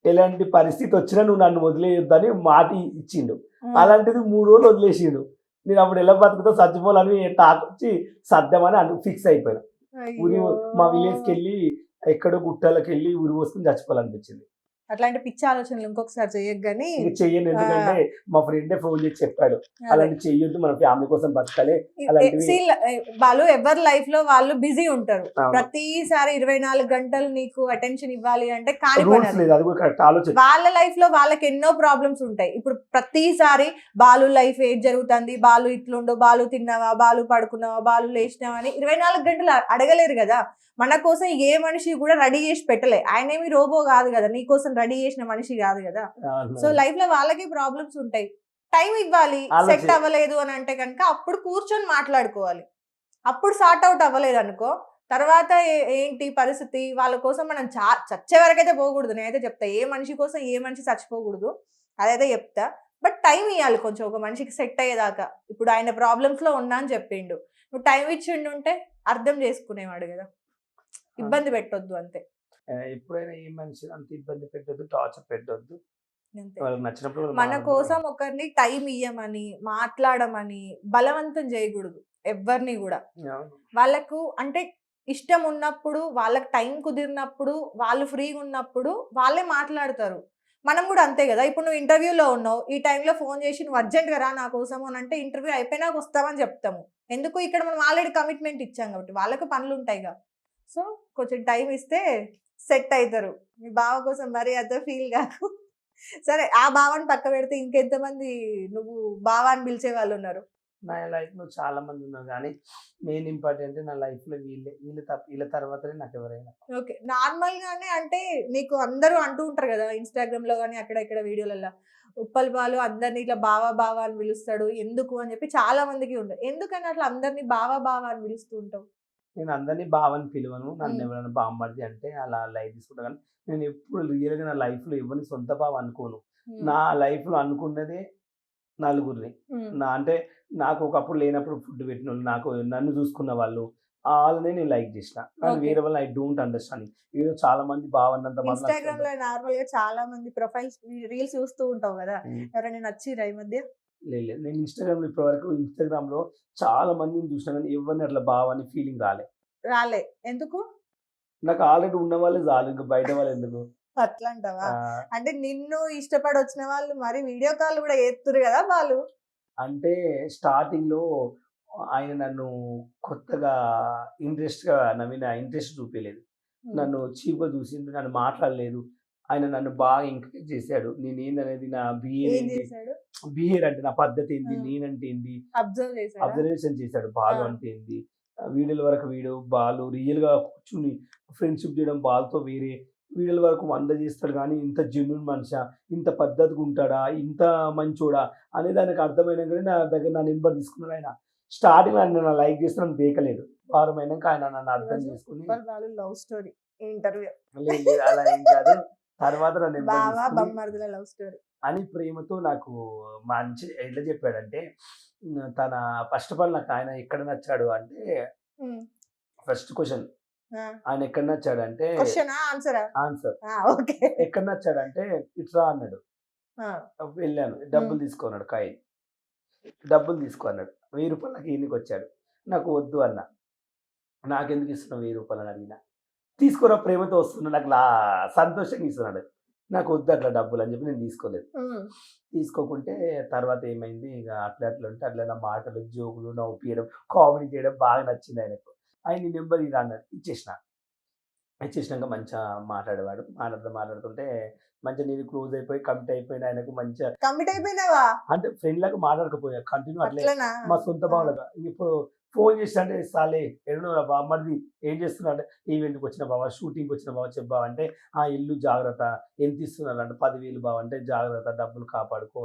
ఎలాంటి పరిస్థితి వచ్చినా నువ్వు నన్ను వదిలేయొద్దని మాట ఇచ్చిండు. అలాంటిది 3 రోజులు వదిలేసిండు. నేను అప్పుడు ఎలా బతుకుతా చచ్చిపోవాలని టాక్ వచ్చి సర్దామని ఫిక్స్ అయిపోయాను. ఊరి అయ్యో. మా విలేజ్కి వెళ్ళి ఎక్కడో గుట్టలకి వెళ్ళి ఊరి పోసుకుని చచ్చిపోవాలనిపించింది. అట్లాంటి పిచ్చి ఆలోచనలు ఇంకొకసారి చెయ్యకు కానీ. ఇంక చెయ్యను. ఎందుకంటే మా ఫ్రెండే ఫోన్ చేసి చెప్పాడు అలాంటి చెయ్యొద్దు, మన ఫ్యామిలీ కోసం బతకాలి అలాంటివి. వాళ్ళు ఎవరి లైఫ్ లో వాళ్ళు బిజీ ఉంటారు. అవును. ప్రతిసారి 24 గంటలు నీకు అటెన్షన్ ఇవ్వాలి అంటే కాని పని రూల్స్ అది. లేదు. అది కూడా కరెక్ట్ ఆలోచన. వాళ్ళ లైఫ్ లో వాళ్ళకి ఎన్నో ప్రాబ్లమ్స్ ఉంటాయి. ఇప్పుడు ప్రతిసారి బాలు లైఫ్ ఏది జరుగుతుంది, బాలు ఇట్లుండో, బాలు తిన్నావా, బాలు పడుకున్నావా, బాలు లేచినావా అని 24 గంటలు అడగలేరు కదా. మన కోసం ఏ మనిషి కూడా రెడీ చేసి పెట్టలే. ఆయన ఏమి రోబో కాదు కదా, నీ కోసం రెడీ చేసిన మనిషి కాదు కదా. సో లైఫ్ లో వాళ్ళకి ప్రాబ్లమ్స్ ఉంటాయి. టైం ఇవ్వాలి. ఆలోచి- సెట్ అవ్వలేదు అని అంటే కనుక అప్పుడు కూర్చొని మాట్లాడుకోవాలి. అప్పుడు సార్ట్ అవుట్ అవ్వలేదు అనుకో, తర్వాత ఏంటి పరిస్థితి వాళ్ళ కోసం మనం చచ్చే వరకైతే పోకూడదు. నేనైతే చెప్తా, ఏ మనిషి కోసం ఏ మనిషి చచ్చిపోకూడదు, అదైతే చెప్తా. బట్ టైం ఇవ్వాలి కొంచెం, ఒక మనిషికి సెట్ అయ్యేదాకా. ఇప్పుడు ఆయన ప్రాబ్లమ్స్ లో ఉన్నా అని చెప్పిండు, నువ్వు టైం ఇచ్చిండు ఉంటే అర్థం చేసుకునేవాడు కదా. ఇబ్బంది పెట్టొద్దు అంతే. ఎప్పుడైనా ఏ మనిషి అంత ఇబ్బంది పెట్టొద్దు, టార్చర్ పెట్టొద్దు. అంతే. వాళ్ళకి నచ్చినప్పుడు వాళ్ళు మన మాట్లాడతారు. కోసం ఒకరిని టైం ఇయ్యమని మాట్లాడమని బలవంతం చేయకూడదు ఎవరిని కూడా. అవును. వాళ్ళకు అంటే ఇష్టం ఉన్నప్పుడు, వాళ్ళకి టైం కుదిరినప్పుడు, వాళ్ళు ఫ్రీగా ఉన్నప్పుడు వాళ్ళే మాట్లాడతారు. మనం కూడా అంతే కదా. ఇప్పుడు నువ్వు ఇంటర్వ్యూలో ఉన్నావు, ఈ టైంలో ఫోన్ చేసి నువ్వు అర్జెంట్గా రా నా కోసం అని అంటే ఇంటర్వ్యూ అయిపోయినాక వస్తామని చెప్తాము. ఎందుకు, ఇక్కడ మనం ఆల్రెడీ కమిట్మెంట్ ఇచ్చాం కాబట్టి. వాళ్ళకు పనులు ఉంటాయిగా. సో కొంచెం టైం ఇస్తే సెట్ అవుతారు. మీ బావ కోసం మరీ అంత ఫీల్ కాకు. సరే, ఆ బావని పక్క పెడితే ఇంకెంతమంది నువ్వు బావా అని పిలిచే వాళ్ళు ఉన్నారు? నా లైఫ్లో చాలా మంది ఉన్నారు, కానీ మెయిన్ ఇంపార్టెంట్ నా లైఫ్లో వీళ్ళ తర్వాతనే నాకు ఎవరైనా. ఓకే, నార్మల్ గానే అంటే నీకు అందరూ అంటూ ఉంటారు కదా ఇన్స్టాగ్రామ్ లో కానీ అక్కడ ఇక్కడ వీడియోలలో, ఉప్పల్ బాలు అందరినీ ఇట్లా బావా బావా అని పిలుస్తాడు ఎందుకు అని చెప్పి చాలా మందికి ఉండదు. ఎందుకని అట్లా అందరినీ బావా బావా అని పిలుస్తూ ఉంటావు? నేను అందరినీ బావని పిలువను. నన్ను ఎవరైనా బామ్మర్ది అంటే అలా లైఫ్ తీసుకుంటా, కానీ నేను ఎప్పుడు రియల్గా నా లైఫ్లో ఎవరిని సొంత బావ అనుకోను. నా లైఫ్లో అనుకున్నదే నలుగురిని. అంటే నాకు ఒకప్పుడు లేనప్పుడు ఫుడ్ పెట్టిన వాళ్ళు, నాకు నన్ను చూసుకున్న వాళ్ళు, వాళ్ళనే నేను లైక్ చేసిన. కానీ Okay. వేరే వాళ్ళు ఐ డోంట్ అండర్స్టాండింగ్. ఏదో చాలా మంది బావన్నంత ఇన్స్టాగ్రామ్ లో నార్మల్ గా చాలా మంది ప్రొఫైల్స్ రీల్స్ చూస్తూ ఉంటావు కదా, ఎవరైనా నచ్చిరా ఈ మధ్య? లేదు. నేను ఇన్స్టాగ్రామ్ లో ఇప్పటివరకు ఇన్స్టాగ్రామ్ లో చాలా మందిని చూసినా, కానీ ఎవరిని అట్లా బావని ఫీలింగ్ రాలే. ఎందుకు నాకు ఆల్రెడీ ఉన్న వాళ్ళే చాలు, ఇంకా బయట వాళ్ళు ఎందుకు. అట్లా అంటావా? అంటే నిన్ను ఇష్టపడి వచ్చిన వాళ్ళు మరి వీడియో కాల్ కూడా చేస్తురు కదా వాళ్ళు. అంటే స్టార్టింగ్ లో ఆయన నన్ను కొత్తగా ఇంట్రెస్ట్ చూపించలేదు. నన్ను చీప్గా చూసిండు, నన్ను మాట్లాడలేదు. ఆయన నన్ను బాగా ఎంకరేజ్ చేశాడు. నేను ఏందనేది, నా బిహేవియర్ అంటే నా పద్ధతి ఏంది, నేనంటే ఏంది అబ్జర్వేషన్ చేశాడు. బాలు అంటే ఏంది, వీడియోల వరకు బాలు రియల్ గా కూర్చుని ఫ్రెండ్షిప్ చేయడం బాలుతో వేరే, వీడియోల వరకు 100 చేస్తాడు, కానీ ఇంత జెన్యున్ మనిషా, ఇంత పద్ధతిగా ఉంటాడా, ఇంత మంచోడా అనేది ఆయనకు అర్థమైనాకనే నా దగ్గర నా నెంబర్ తీసుకున్నాడు. ఆయన స్టార్టింగ్ ఆయన నన్ను లైక్ చేస్తే నన్ను బేకలేడు. వారం అయినాక ఆయన నన్ను అర్థం చేసుకుని లవ్ స్టోరీ ఇంటర్వ్యూ లేదు అలా ఏం కాదు, తర్వాత నా నెంబర్ లవ్ స్టోరీ అని ప్రేమతో నాకు మంచి ఎట్లా చెప్పాడంటే, తన ఫస్ట్ ఆఫ్ ఆల్ నాకు ఆయన ఎక్కడ నచ్చాడు అంటే, ఫస్ట్ క్వశ్చన్ ఆయన ఎక్కడ నచ్చాడు అంటే, ఆన్సర్ ఎక్కడ నచ్చాడంటే ఇట్రా అన్నాడు. వెళ్ళాను, డబ్బులు తీసుకున్నాడు, డబ్బులు తీసుకో అన్నాడు. 1000 రూపాయలు నాకు ఈయనకి వచ్చాడు. నాకు వద్దు అన్న. నాకెందుకు ఇస్తున్నావు 1000 రూపాయలు అని అడిగిన. తీసుకురా, ప్రేమతో వస్తున్నా, నాకు సంతోషంగా ఇస్తున్నాడు. నాకు వద్దు అట్లా డబ్బులు అని చెప్పి నేను తీసుకోలేదు. తీసుకోకుంటే తర్వాత ఏమైంది, ఇక అట్లా ఉంటే అట్లా నా మాటలు, జోకులు, నవ్వుపియడం, కామెడీ చేయడం బాగా నచ్చింది ఆయనకు. ఆయన నెంబర్ ఇది అన్నాడు, ఇచ్చేసినాక మంచిగా మాట్లాడేవాడు. మాట్లాడుతుంటే మంచిగా నేను క్లోజ్ అయిపోయి కమిట్ అయిపోయిన ఆయనకు. మంచిగా కమిట్ అయిపోయినావా అంటే ఫ్రెండ్ లాగా మాట్లాడకపోయా, కంటిన్యూ అట్లే మా సొంత బావలాగా. ఇప్పుడు ఫోన్ చేసి అంటే సాలే ఎన్నో బామ్మది ఏం చేస్తున్నా అంటే, ఈవెంట్కి వచ్చిన బావ, షూటింగ్కి వచ్చిన బావ, చెప్పావా అంటే, ఆ ఇల్లు జాగ్రత్త, ఎంత ఇస్తున్నారు అంటే 10,000 బావ అంటే, జాగ్రత్త డబ్బులు కాపాడుకో,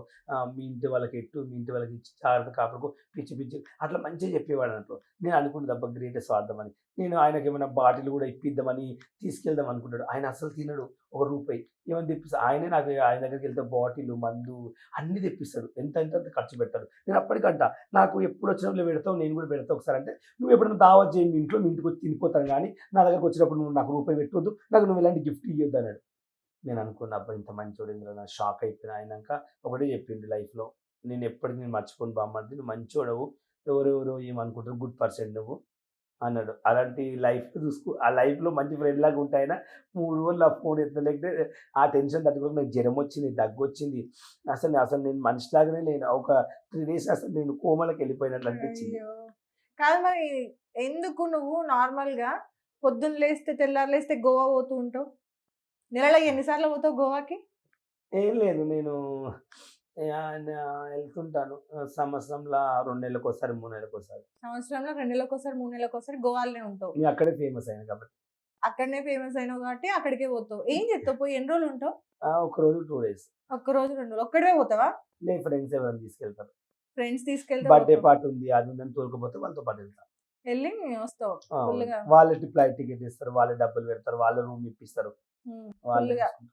మీ ఇంటి వాళ్ళకి మీ ఇంటి వాళ్ళకి ఇచ్చి జాగ్రత్త కాపాడుకో, పిచ్చి అట్లా మంచిగా చెప్పేవాడు అన్నట్టు. నేను అనుకున్నది అబ్బా గ్రేటెస్ట్ స్వార్థం అని. నేను ఆయనకి ఏమైనా బాటిల్ కూడా ఇప్పిద్దామని తీసుకెళ్దాం అనుకుంటాడు. ఆయన అసలు తినడు, ₹1 ఏమని తెప్పిస్తాడు ఆయనే. నాకు ఆయన దగ్గరికి వెళ్తే బాటిల్, మందు అన్ని తెప్పిస్తాడు. ఎంత ఖర్చు పెడతాడు. నేను అప్పటికంట, నాకు ఎప్పుడు వచ్చినప్పుడు పెడతావు, నేను కూడా పెడతావు ఒకసారి అంటే, నువ్వు ఎప్పుడైనా దావత్ చేయి మీ ఇంట్లో, మీ ఇంటికి వచ్చి తినిపోతాను, కానీ నా దగ్గరకు వచ్చినప్పుడు నువ్వు నాకు ₹1 పెట్టొద్దు, నాకు నువ్వు ఇలాంటి గిఫ్ట్ ఇవ్వద్దు అన్నాడు. నేను అనుకున్న అబ్బా ఇంత మంచోడు ఇందులో, నా షాక్ అయిపోయినా. అయినాక ఒకటే చెప్పిండు లైఫ్లో, నేను ఎప్పటికీ నేను మర్చిపోను బామ్మర్ది, నువ్వు మంచోడవు, ఎవరెవరో ఏమనుకుంటారు, గుడ్ పర్సన్ నువ్వు అన్నాడు. అలాంటి లైఫ్ చూసుకో, ఆ లైఫ్లో మంచి ఫ్రెండ్ లాగా ఉంటాయినా 3 రోజులు ఆ ఫోన్ ఎత్తలేకపోతే, ఆ టెన్షన్ తట్టుకోక నాకు జ్వరం వచ్చింది, దగ్గు వచ్చింది. అసలు నేను మనిషిలాగానే లేను. ఒక 3 days అసలు నేను కోమలోకి వెళ్ళిపోయినట్లు అనిపించింది. కాదు మరి, ఎందుకు నువ్వు నార్మల్ గా పొద్దున్న లేస్తే తెల్లారు లేస్తే గోవా పోతూ ఉంటావు? నెలలో ఎన్నిసార్లు పోతావు గోవాకి? ఏం లేదు, నేను వెళ్తుంటాను సంవత్సరంలో 2 నెలలకు ఒకసారి, 3 నెలలకు ఒకసారి. సంవత్సరంలో 2 నెలలకు ఒకసారి, 3 నెలలకు ఒకసారి గోవాలోనే ఉంటావు. నేను అక్కడే ఫేమస్ అయినా కాబట్టి. అక్కడనే ఫేమస్ అయినావు కాబట్టి అక్కడికే పోతావు. ఏం చెప్తావు? పోయి ఎన్ని రోజులు ఉంటావు? ఒక రోజు 2 days. ఒక్క రోజు 2 రోజులు ఒక్కడే పోతావా? లేదు, ఫ్రెండ్స్ ఎవరైనా తీసుకెళ్తారు. ఫ్రెండ్స్ తీసుకెళ్తే బర్త్డే పోతావు. పార్టీ ఉంది, అది ఉందని తోలుకపోతే వాళ్ళతో పాటు వెళ్తాను. వెళ్ళి వస్తావు ఫుల్గా. వాళ్ళే ఫ్లైట్ టికెట్ ఇస్తారు, వాళ్ళే డబ్బులు పెడతారు, వాళ్ళే రూమ్ ఇప్పిస్తారు, వాళ్ళే ఫుల్గా. చూసుకుంటారు.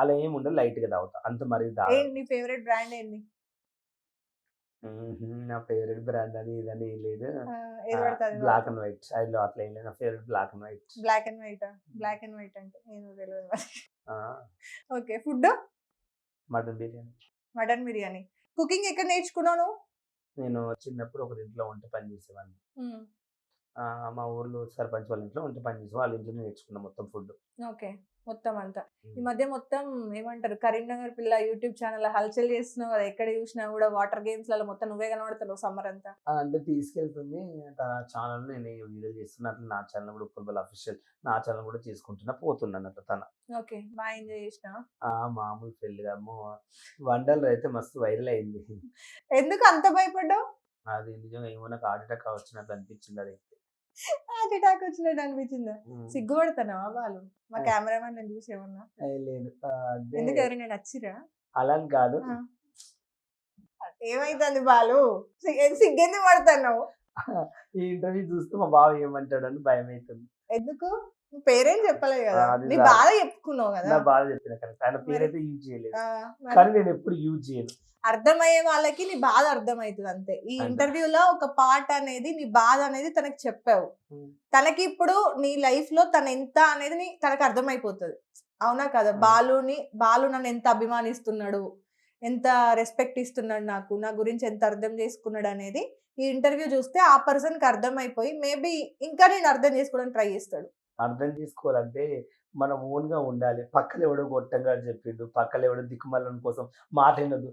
అలా ఏమి ఉండదు, లైట్ గా తాగుతా అంత మరి తాగను. ఏంటి నీ ఫేవరెట్ బ్రాండ్ ఏంది? నా ఫేవరెట్ బ్రాండ్ అని ఇదని ఏం లేదు. ఏది పడితే అది బ్లాక్ అండ్ వైట్ స్టైల్లో అట్లా ఏం లేదు. నా favourite black and white. Black and white. Black and white అంటే నేను తెలియదు మరి. Okay. Food? Mutton biryani. Mutton biryani. Cooking ఎక్కడ నేర్చుకున్నావు నువ్వు? నేను చిన్నప్పుడు ఒక ఇంట్లో వంట పని చేసేవాడిని. మా ఊర్లో సర్పంచ్ వాళ్ళ ఇంట్లో వంట పని చేసే వాళ్ళ ఇంట్లో నేర్చుకున్నా మొత్తం ఫుడ్. ఓకే. మొత్తం అంతా ఈ మధ్య మొత్తం ఏమంటారు, కరీంనగర్ పిల్ల యూట్యూబ్ ఛానల్ హల్చల్ చేస్తున్నావు కదా, ఎక్కడ చూసినా కూడా వాటర్ గేమ్స్ లలో మొత్తం నువ్వే కనబడతావు సమ్మర్ అంతా. అంటే తీసుకెళ్తుంది తన ఛానల్, నేను వీడియో చేస్తున్నా, అట్లా నా ఛానల్ కూడా ఉప్పల్ అఫీషియల్ నా ఛానల్ కూడా చేసుకుంటున్నా, పోతున్నాను అట్లా తన. ఓకే. బాగా ఎంజాయ్ చేసినా? మామూలు పెళ్ళిగా వండర్లు అయితే మస్తు వైరల్ అయింది. ఎందుకు అంత భయపడ్డావు? అది నిజంగా ఏమో నాకు హార్ట్ అటాక్ వచ్చినట్టు అనిపించింది. అది హార్ట్ అటాక్ వచ్చినట్టు అనిపించిందా? సిగ్గుపడుతున్నావా వాళ్ళు? మా కెమెరామెన్ నేను చూసి ఏమన్నా? లేదు, ఎందుకు ఎవరైనా నచ్చిరా? అలా అని కాదు. ఏమైతుంది బాలు? సిగ్గెందుకు పడుతున్నావు? ఈ ఇంటర్వ్యూ చూస్తే మా బావ ఏమంటాడు అని భయం అవుతుంది. ఎందుకు? నువ్వు పేరేం చెప్పలేదు కదా, అది నీ బాధ చెప్పుకున్నావు కదా. నా బాధ చెప్పిన కరెక్ట్, ఆయన పేరైతే యూజ్ చేయలేదు, కానీ నేను ఎప్పుడు యూజ్ చేయను. అర్థమయ్యే వాళ్ళకి నీ బాధ అర్థమవుతుంది అంతే. ఈ ఇంటర్వ్యూలో ఒక పార్ట్ అనేది నీ బాధ అనేది తనకి చెప్పావు. తనకి ఇప్పుడు నీ లైఫ్ లో తన ఎంత అనేది తనకు అర్థమైపోతుంది. అవునా కదా? బాలు నన్ను ఎంత అభిమానిస్తున్నాడు, ఎంత రెస్పెక్ట్ ఇస్తున్నాడు, నా గురించి ఎంత అర్థం చేసుకున్నాడు అనేది ఈ ఇంటర్వ్యూ చూస్తే ఆ పర్సన్ కి అర్థమైపోయి మేబీ ఇంకా నేను అర్థం చేసుకోవడానికి ట్రై చేస్తాడు. అర్థం చేసుకోవాలంటే మనం ఓన్ గా ఉండాలి. పక్కన ఎవడో గొట్టంగా చెప్పిండు, పక్కన ఎవడో దిక్కుమల్లని కోసం మాట్లాడదు.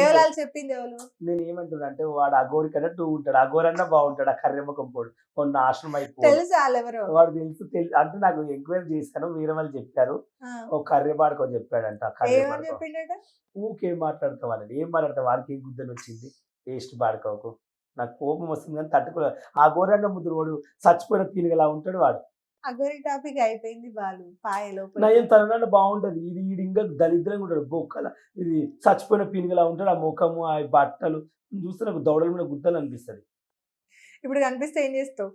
ఎవరు చెప్పింది? ఎవరు? నేను ఏమంటున్నా అంటే వాడు అఘోరి కన్నా 2 ఉంటాడు, అఘోరన్నా బాగుంటాడు, ఆ కర్రెమ్మకం పోడు మొన్న నాశనం అయిపోయి తెలుసు ఎవరు వాడు తెలుసు అంటే నాకు ఎంక్వైరీ చేశాను, వేరే వాళ్ళు చెప్పారు. ఒక కర్రెబాడుకో చెప్పాడంట. చెప్పిండట ఊకేం మాట్లాడతావు అని, ఏం మాట్లాడతావు, వాడికి ఏం గుద్దలు వచ్చింది, వేస్ట్ బాడుకోకు. నాకు కోపం వస్తుంది కానీ తట్టుకో. ఆ గోరన్న ముద్దురు వాడు చచ్చిపోయిన పీనుగలా ఉంటాడు వాడు. అగోరి టాపిక్ అయిపోయింది బాలు. పాయలో నయం తన బాగుంటది, ఇది ఇంకా దరిద్రంగా ఉంటాడు, బొక్కల ఇది చచ్చిపోయిన పీనుగలా ఉంటాడు. ఆ ముఖము, ఆ బట్టలు చూస్తే నాకు దౌడల మీద గుద్దలు అనిపిస్తుంది. ఇప్పుడు కనిపిస్తే ఏం చేస్తావు?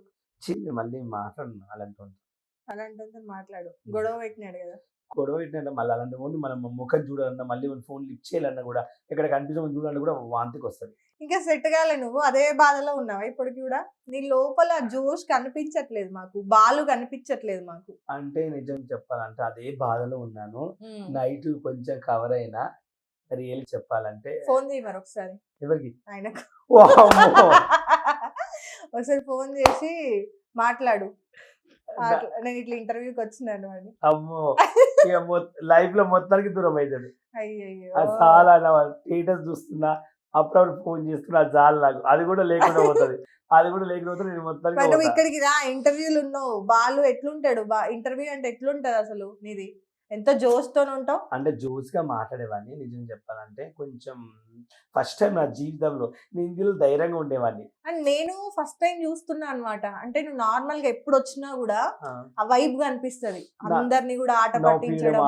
మళ్ళీ మాట్లాడు అలాంటి మాట్లాడు. గొడవ పెట్టినాడు కదా, గొడవ పెట్టినట్టు మళ్ళీ అలాంటి ఓన్లీ మనం ముఖం చూడాలన్నా, మళ్ళీ ఫోన్ లిఫ్ట్ చేయాలన్నా కూడా, ఎక్కడ కనిపించమని చూడాలన్నా కూడా వాంతికి వస్తుంది. ఇంకా సెట్ కాలే. నువ్వు అదే బాధలో ఉన్నావా ఇప్పటికి కూడా? నీ లోపల జోష్ కనిపించట్లేదు మాకు, బాలు కనిపించట్లేదు మాకు. అంటే నిజం చెప్పాలంటే అదే బాధలో ఉన్నాను. నైట్ కొంచెం కవర్ అయినా రియల్ చెప్పాలంటే. ఫోన్ చేయి మరి ఒకసారి. ఎవరికి? ఆయనకు. ఒకసారి ఫోన్ చేసి మాట్లాడు, నేను ఇట్లా ఇంటర్వ్యూకి వచ్చినాను అని. అమ్మో, లైఫ్ లో మొత్తానికి దూరం అవుతాడు. అయ్యో, చాలా స్టేటస్ చూస్తున్నా, అప్పుడప్పుడు ఫోన్ చేస్తున్నా, చాలా నాకు అది కూడా లేకుండా పోతుంది. నేను మొత్తానికి. నువ్వు ఇక్కడికి రా, ఇంటర్వ్యూలు ఉన్నావు. బాలు ఎట్లుంటాడు? ఇంటర్వ్యూ అంటే ఎట్లుంటది అసలు నీది? ఎంత జోష్తో ఉంటావు? అంటే జోస్ గా మాట్లాడేవాడిని. నిజం చెప్పాలంటే కొంచెం ఫస్ట్ టైం నా జీవితంలో నేను ఇందులో ధైర్యంగా ఉండేవాడిని. అండ్ నేను ఫస్ట్ టైం చూస్తున్నా అనమాట. అంటే నువ్వు నార్మల్ గా ఎప్పుడు వచ్చినా కూడా ఆ వైబ్ గా అనిపిస్తుంది, అందరినీ కూడా ఆట పట్టించడం,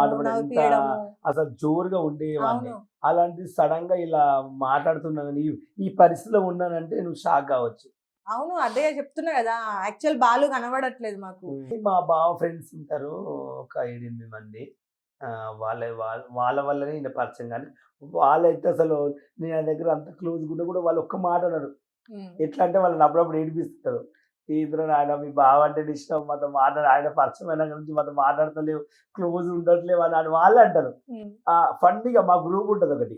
అసలు జోరుగా ఉండేవాడిని. అలాంటి సడన్ గా ఇలా మాట్లాడుతున్నాను, ఈ పరిస్థితిలో ఉన్నానంటే నువ్వు షాక్ కావచ్చు. అవును, అదే చెప్తున్నా కదా, యాక్చువల్ బాలు కనబడట్లేదు మాకు. మా బావ ఫ్రెండ్స్ ఉంటారు ఒక 7-8 మంది. వాళ్ళ వల్లనే ఈయన పరిచయం. కానీ వాళ్ళైతే అసలు నేను ఆయన దగ్గర అంత క్లోజ్ కూడా కూడా వాళ్ళు ఒక్క మాట అన్నారు. ఎట్లా అంటే వాళ్ళని అప్పుడప్పుడు ఏడిపిస్తారు. ఇద్దరు ఆయన మీ బావ అంటే ఇష్టం, మాతో ఆయన పరిచయం అయినా నుంచి మాతో మాట్లాడతలేవు, క్లోజ్ ఉండట్లేవు అని వాళ్ళు అంటారు. ఫండిగా మా గ్రూప్ ఉంటుంది ఒకటి,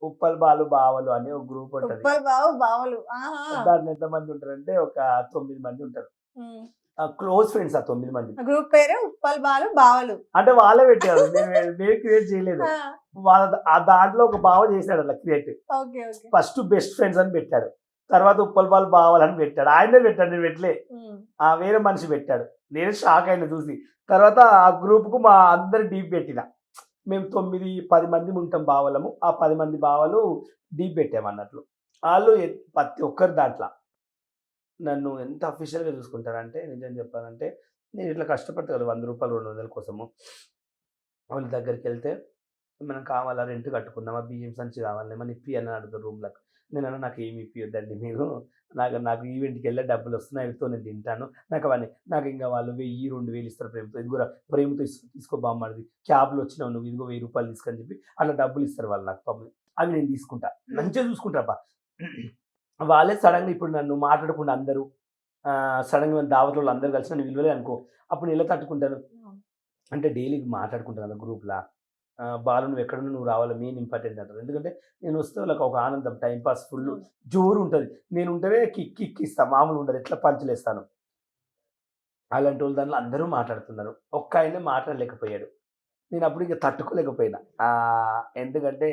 ఉప్పల్ బాలు బావలు అని ఒక గ్రూప్ ఉంటుంది. దాంట్లో ఎంతమంది ఉంటారంటే ఒక 9 మంది ఉంటారు, క్లోజ్ ఫ్రెండ్స్. ఆ 9 మంది గ్రూప్ పేరు ఉప్పల్ బాలు బావలు. అంటే వాళ్ళే పెట్టారు, నేను క్రియేట్ చేయలేదు. ఆ దాంట్లో ఒక బావ చేశాడు అట్లా క్రియేట్. ఫస్ట్ బెస్ట్ ఫ్రెండ్స్ అని పెట్టాడు, తర్వాత ఉప్పల్ బాలు బావలు అని పెట్టాడు. ఆయనే పెట్టాడు, నేను పెట్టలే, వేరే మనిషి పెట్టాడు. నేను షాక్ అయినా చూసి. తర్వాత ఆ గ్రూప్ కు మా అందరి డీప్ పెట్టిన. మేము 9-10 మంది ఉంటాం బావలము. ఆ 10 మంది బావలు డీప్ పెట్టామన్నట్లు. వాళ్ళు ప్రతి ఒక్కరు దాంట్లో నన్ను ఎంత అఫీషియల్గా చూసుకుంటారంటే, నిజం చెప్పాలంటే నేను ఇట్లా కష్టపడతా కదా 100 రూపాయలు 200 కోసము. వాళ్ళ దగ్గరికి వెళ్తే మనం కావాలా రెంట్ కట్టుకుందామా, బియ్యం సంచి కావాలి ఏమన్నా ఇప్పి అని అడుగుతారు రూమ్‌లకు. నేనన్నా నాకు ఏమి ఇప్పియొద్దండి మీరు. నాకు నాకు ఈవెంట్‌కెళ్ళే డబ్బులొస్తున్నాయి అవితో నేను తింటాను. నాకు అవన్నీ నాకు ఇంక వాళ్ళు 1000, 2000 ఇస్తారు ప్రేమతో. ఇదిగోరా ప్రేమతో తీసుకో బామ్మర్ది. క్యాబ్‌లో వచ్చినావు నువ్వు ఇదిగో రూ. 1000 తీసుకో అని చెప్పి అట్లా డబ్బులు ఇస్తారు వాళ్ళు నాకు పాపం. అవి నేను తీసుకుంటా. మంచిగా చూసుకుంటా అబ్బా! వాళ్ళే సడెన్‌గా ఇప్పుడు నన్ను మాట్లాడకుండా అందరూ సడెన్‌గా దావత్‌లో అందరూ కలిసి నన్ను పిలవలే అనుకో, అప్పుడు నేను ఎలా తట్టుకుంటాను? అంటే డైలీ మాట్లాడుకుంటాను కదా గ్రూప్‌లా. బాలు నువ్వెక్కడున్నా నువ్వు రావాలి మెయిన్ ఇంపార్టెంట్ అంటారు. ఎందుకంటే నేనొస్తే వాళ్ళకి ఒక ఆనందం, టైమ్ పాస్ ఫుల్లు జోరుంటది. నేనుంటేనే కిక్కిస్తా మామూలుగుండదు. ఎట్లా పంచులేస్తాను. అలాంటోళ్ళు దాంట్లో అందరూ మాట్లాడుతున్నారు. ఒక్కాయనే మాట్లాడలేకపోయాడు. నేనప్పుడు ఇంక తట్టుకోలేకపోయినా. ఎందుకంటే